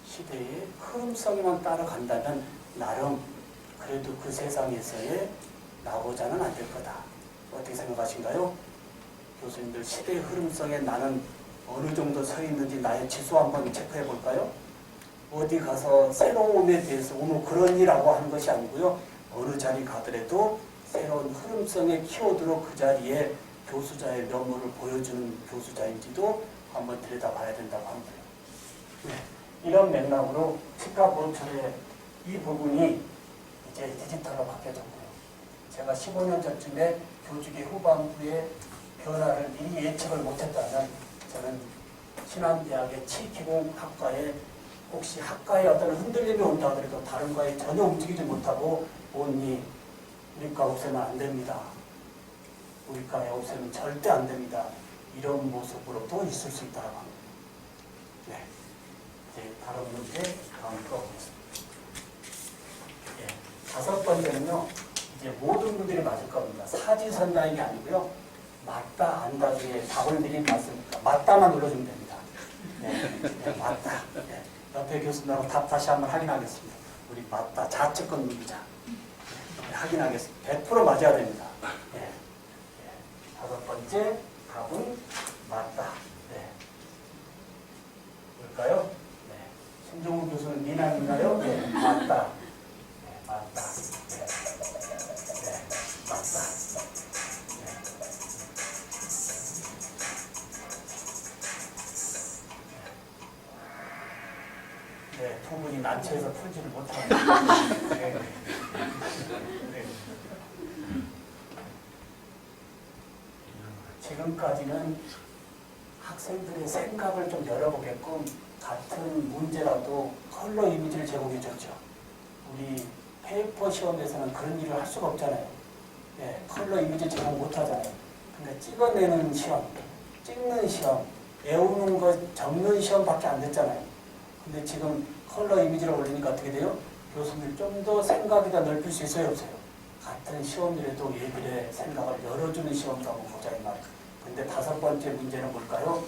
시대의 흐름성에만 따라간다면 나름 그래도 그 세상에서의 나고자는 안 될 거다. 어떻게 생각하신가요? 교수님들 시대의 흐름성에 나는 어느 정도 서 있는지 나의 지수 한번 체크해 볼까요? 어디 가서 새로움에 대해서 오늘 그런 일하고 하는 것이 아니고요. 어느 자리 가더라도 새로운 흐름성의 키워드로 그 자리에 교수자의 면모를 보여주는 교수자인지도 한번 들여다봐야 된다고 합니다. 네. 이런 맥락으로 치과 보호처의 이 부분이 이제 디지털로 바뀌어졌고요. 제가 15년 전쯤에 교직의 후반부에 변화를 미리 예측을 못했다면 저는 신한대학의 치기공학과에 혹시 학과에 어떤 흔들림이 온다 하더라도 다른 과에 전혀 움직이지 못하고 온니 우리과 없애면 안 됩니다. 우리과에 없애면 절대 안 됩니다. 이런 모습으로 또 있을 수 있다고 합니다. 네. 이제 다른 문제 다음 거 보겠습니다. 예. 5번째는요. 이제 모든 분들이 맞을 겁니다. 사지선다는 게 아니고요. 맞다 안다 중에 답을 드린 맞습니까? 맞다만 눌러주면 됩니다. 네. 네. 맞다. 네. 옆에 교수님하고 답 다시 한번 확인하겠습니다. 우리 맞다. 좌측권 누르자. 네. 확인하겠습니다. 100% 맞아야 됩니다. 네. 네. 5번째 답은 맞다. 네. 뭘까요? 네. 신종훈 교수는 미남인가요? 네. 맞다. 네. 맞다. 네. 네. 맞다. 네, 두 분이 난처해서 풀지를 못하고. 네. 네. 지금까지는 학생들의 생각을 좀 열어보게끔 같은 문제라도 컬러 이미지를 제공해 줬죠. 우리 페이퍼 시험에서는 그런 일을 할 수가 없잖아요. 네, 컬러 이미지 제공 못 하잖아요. 근데 찍어내는 시험, 찍는 시험, 외우는 것, 적는 시험밖에 안 됐잖아요. 근데 지금 컬러 이미지를 올리니까 어떻게 돼요? 교수님 좀 더 생각이 더 넓힐 수 있어요, 없어요? 같은 시험이라도 얘들의 생각을 열어주는 시험도 한번 보자 이 말이에요. 근데 5번째 문제는 뭘까요?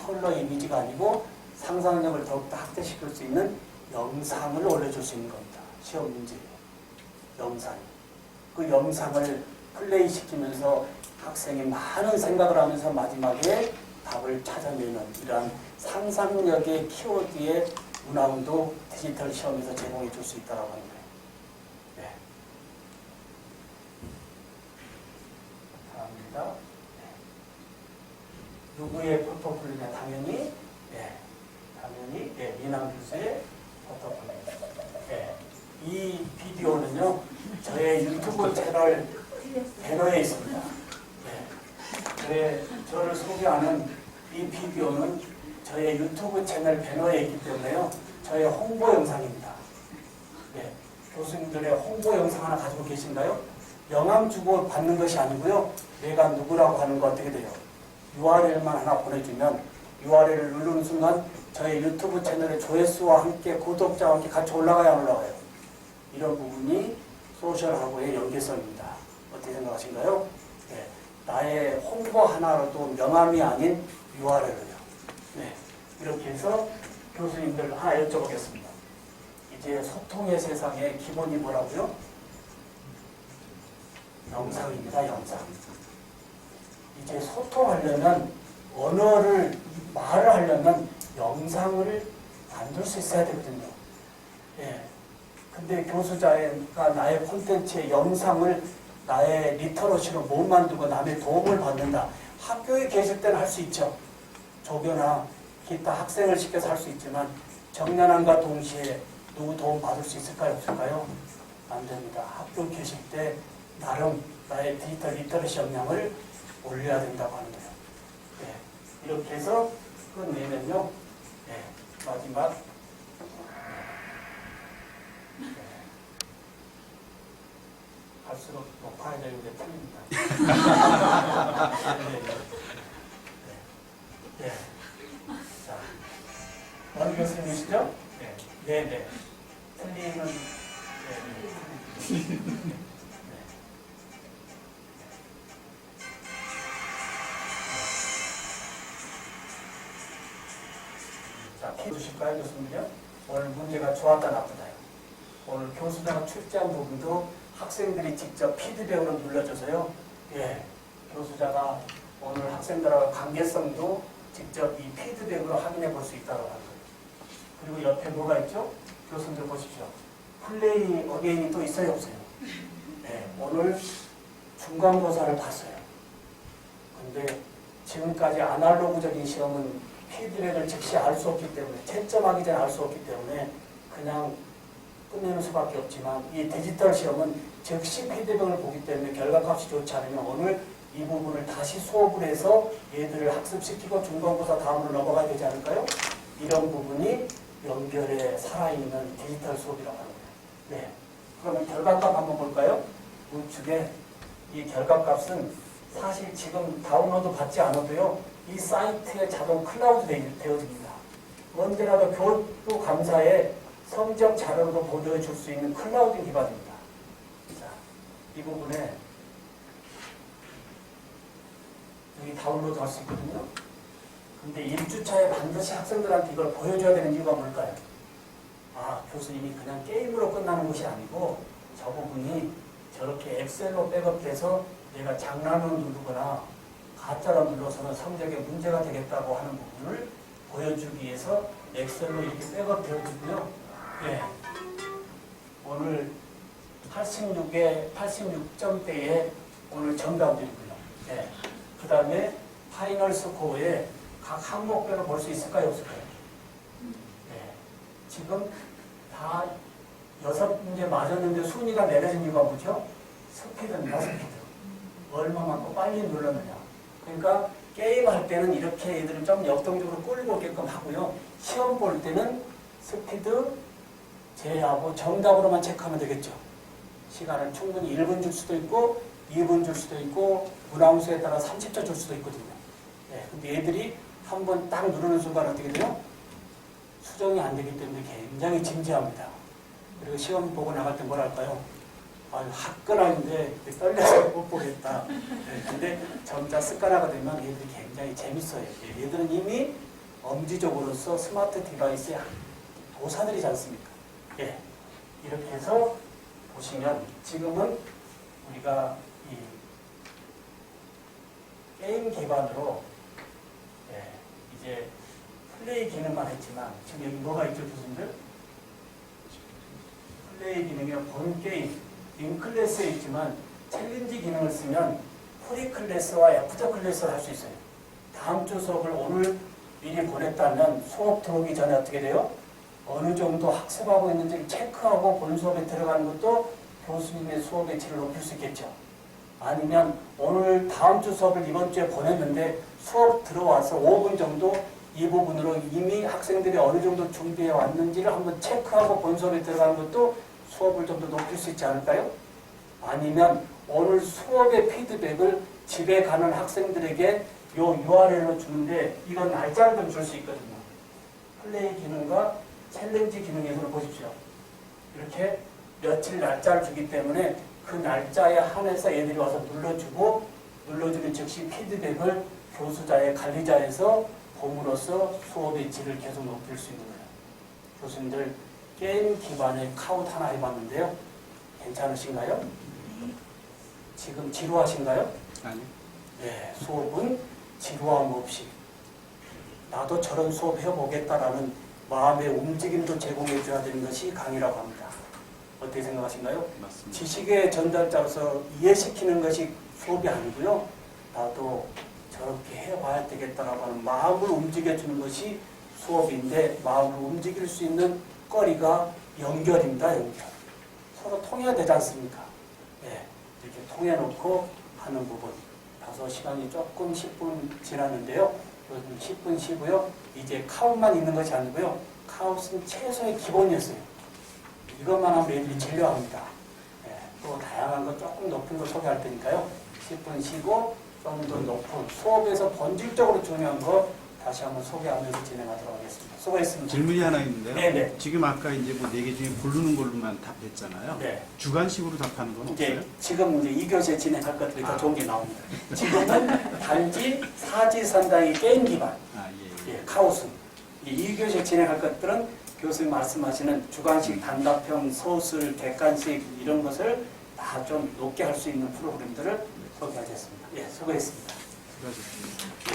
컬러 이미지가 아니고 상상력을 더욱더 확대시킬 수 있는 영상을 올려줄 수 있는 겁니다. 시험 문제예요. 영상. 그 영상을 플레이시키면서 학생이 많은 생각을 하면서 마지막에 답을 찾아내는 이러한 상상력의 키워드의 문항도 디지털 시험에서 제공해 줄 수 있다고 하는 거예요. 네. 다음입니다. 네. 누구의 포토폴리냐? 당연히, 네. 당연히, 네. 이남 교수의 포토폴리. 네. 이 비디오는요, 저의 유튜브 채널 배너에 있습니다. 네. 저를 소개하는 이 비디오는 저의 유튜브 채널 배너에 있기 때문에요. 저의 홍보 영상입니다. 네. 교수님들의 홍보 영상 하나 가지고 계신가요? 영암 주고 받는 것이 아니고요. 내가 누구라고 하는 거 어떻게 돼요? URL만 하나 보내주면 URL을 누르는 순간 저의 유튜브 채널의 조회수와 함께 구독자와 함께 같이 올라가야 안 올라가요. 이런 부분이 소셜하고의 연계성입니다. 어떻게 생각하신가요? 네. 나의 홍보 하나로도 명함이 아닌 URL을요. 네. 이렇게 해서 교수님들 하나 여쭤보겠습니다. 이제 소통의 세상의 기본이 뭐라고요? 영상입니다. 영상. 이제 소통하려면 언어를 말을 하려면 영상을 만들 수 있어야 되거든요. 예. 근데 교수자가 나의 콘텐츠의 영상을 나의 리터러시로 못 만들고 남의 도움을 받는다. 학교에 계실 때는 할 수 있죠. 조교나 기타 학생을 시켜서 할 수 있지만 정년함과 동시에 누구 도움 받을 수 있을까요? 없을까요? 안 됩니다. 학교 교실 때 나름 나의 디지털 리터러시 역량을 올려야 된다고 하는 거예요. 네. 이렇게 해서 끝내면요. 네. 마지막 네. 갈수록 높아야 되는데 틀립니다. 네. 네. 자, 어느 교수님이시죠? 네. 네네. 틀리는 자, 해주실까요, 교수님요? 오늘 문제가 좋았다 나쁘다요. 오늘 교수자가 출제한 부분도 학생들이 직접 피드백으로 눌러줘서요. 예, 교수자가 오늘 학생들하고 관계성도 직접 이 피드백으로 확인해 볼 수 있다고 하는 거예요. 그리고 옆에 뭐가 있죠? 교수님들 보십시오. 플레이 어게인이 또 있어요, 없어요? 네, 오늘 중간고사를 봤어요. 근데 지금까지 아날로그적인 시험은 피드백을 즉시 알 수 없기 때문에, 채점하기 전에 알 수 없기 때문에 그냥 끝내는 수밖에 없지만, 이 디지털 시험은 즉시 피드백을 보기 때문에 결과값이 좋지 않으면 오늘 이 부분을 다시 수업을 해서 얘들을 학습시키고 중간고사 다음으로 넘어가야 되지 않을까요? 이런 부분이 연결에 살아있는 디지털 수업이라고 하는 거예요. 네. 그러면 결과값 한번 볼까요? 우측에 이 결과값은 사실 지금 다운로드 받지 않아도요, 이 사이트에 자동 클라우드 되어집니다. 언제라도 교육부 감사에 성적 자료로 보여줄 수 있는 클라우드 기반입니다. 자, 이 부분에 여기 다운로드 할 수 있거든요. 근데 1주차에 반드시 학생들한테 이걸 보여줘야 되는 이유가 뭘까요? 아, 교수님이 그냥 게임으로 끝나는 것이 아니고 저 부분이 저렇게 엑셀로 백업돼서 내가 장난으로 누르거나 가짜로 눌러서는 성적에 문제가 되겠다고 하는 부분을 보여주기 위해서 엑셀로 이렇게 백업되어지고요. 네. 오늘 86점대에 오늘 정답들이고요. 네. 그 다음에 파이널 스코어에 각 항목별로 볼 수 있을까요? 없을까요? 네. 지금 다 6문제 맞았는데 순위가 내려진 이유가 뭐죠? 스피드입니다. 스피드. 얼마만큼 빨리 눌렀느냐. 그러니까 게임할 때는 이렇게 애들을 좀 역동적으로 끌고 오게끔 하고요. 시험 볼 때는 스피드 제하고 정답으로만 체크하면 되겠죠. 시간을 충분히 1분 줄 수도 있고 2분 줄 수도 있고 문항수에 따라 30초 줄 수도 있거든요. 네, 근데 애들이 한번 딱 누르는 순간 어떻게 돼요? 수정이 안 되기 때문에 굉장히 진지합니다. 그리고 시험 보고 나갈 때 뭐랄까요? 아유, 화끈한데 떨려서 못 보겠다. 네, 근데 점차 습관화가 되면 얘들이 굉장히 재밌어요. 얘들은 이미 엄지적으로서 스마트 디바이스의 도사들이지 않습니까? 예, 이렇게 해서 보시면 지금은 우리가 이 게임 기반으로 이제 플레이 기능만 했지만 지금 여기 뭐가 있죠, 교수님들? 플레이 기능이 본 게임, 인클래스에 있지만 챌린지 기능을 쓰면 프리클래스와 애프터 클래스를 할 수 있어요. 다음 주 수업을 오늘 미리 보냈다면 수업 들어오기 전에 어떻게 돼요? 어느 정도 학습하고 있는지를 체크하고 본 수업에 들어가는 것도 교수님의 수업의 질을 높일 수 있겠죠. 아니면 오늘 다음 주 수업을 이번 주에 보냈는데 수업 들어와서 5분 정도 이 부분으로 이미 학생들이 어느 정도 준비해 왔는지를 한번 체크하고 본 수업에 들어가는 것도 수업을 좀 더 높일 수 있지 않을까요? 아니면 오늘 수업의 피드백을 집에 가는 학생들에게 요 URL로 주는데 이건 날짜를 좀 줄 수 있거든요. 플레이 기능과 챌린지 기능에서는 보십시오. 이렇게 며칠 날짜를 주기 때문에 그 날짜에 한해서 애들이 와서 눌러주고 눌러주는 즉시 피드백을 교수자의 관리자에서 봄으로써 수업의 질을 계속 높일 수 있는 거예요. 교수님들 게임 기반의 카우트 하나 해봤는데요. 괜찮으신가요? 지금 지루하신가요? 아니요. 네, 수업은 지루함 없이 나도 저런 수업 해보겠다라는 마음의 움직임도 제공해 줘야 되는 것이 강의라고 합니다. 어떻게 생각하신가요? 맞습니다. 지식의 전달자로서 이해시키는 것이 수업이 아니고요. 나도 저렇게 해봐야 되겠다라고 하는 마음을 움직여주는 것이 수업인데 마음을 움직일 수 있는 거리가 연결입니다. 연결. 서로 통해야 되지 않습니까? 예, 이렇게 통해놓고 하는 부분. 다소 시간이 조금 10분 지났는데요. 요즘 10분 쉬고요. 이제 카웃만 있는 것이 아니고요. 카웃은 최소의 기본이었어요. 이것만 하면 애들이 진료합니다. 예, 또 다양한 거 조금 높은 거 소개할 테니까요. 10분 쉬고 좀 더 높은 수업에서 본질적으로 중요한 거 다시 한번 소개하면서 진행하도록 하겠습니다. 수고했습니다. 질문이 하나 있는데요. 네네. 지금 아까 이제 뭐 4개 중에 고르는 걸로만 답했잖아요. 네. 주관식으로 답하는 건 없어요? 이제 지금 이제 2교시에 진행할 것들이 더 아. 좋은 게 나옵니다. 지금은 단지 사지선다의 게임 기반, 아, 예. 예, 카오스. 이 2교시에 진행할 것들은 교수님 말씀하시는 주관식, 단답형, 소술, 객관식 이런 것을 다 좀 높게 할 수 있는 프로그램들을 소개하겠습니다. 예, 수고했습니다. 수고하셨습니다.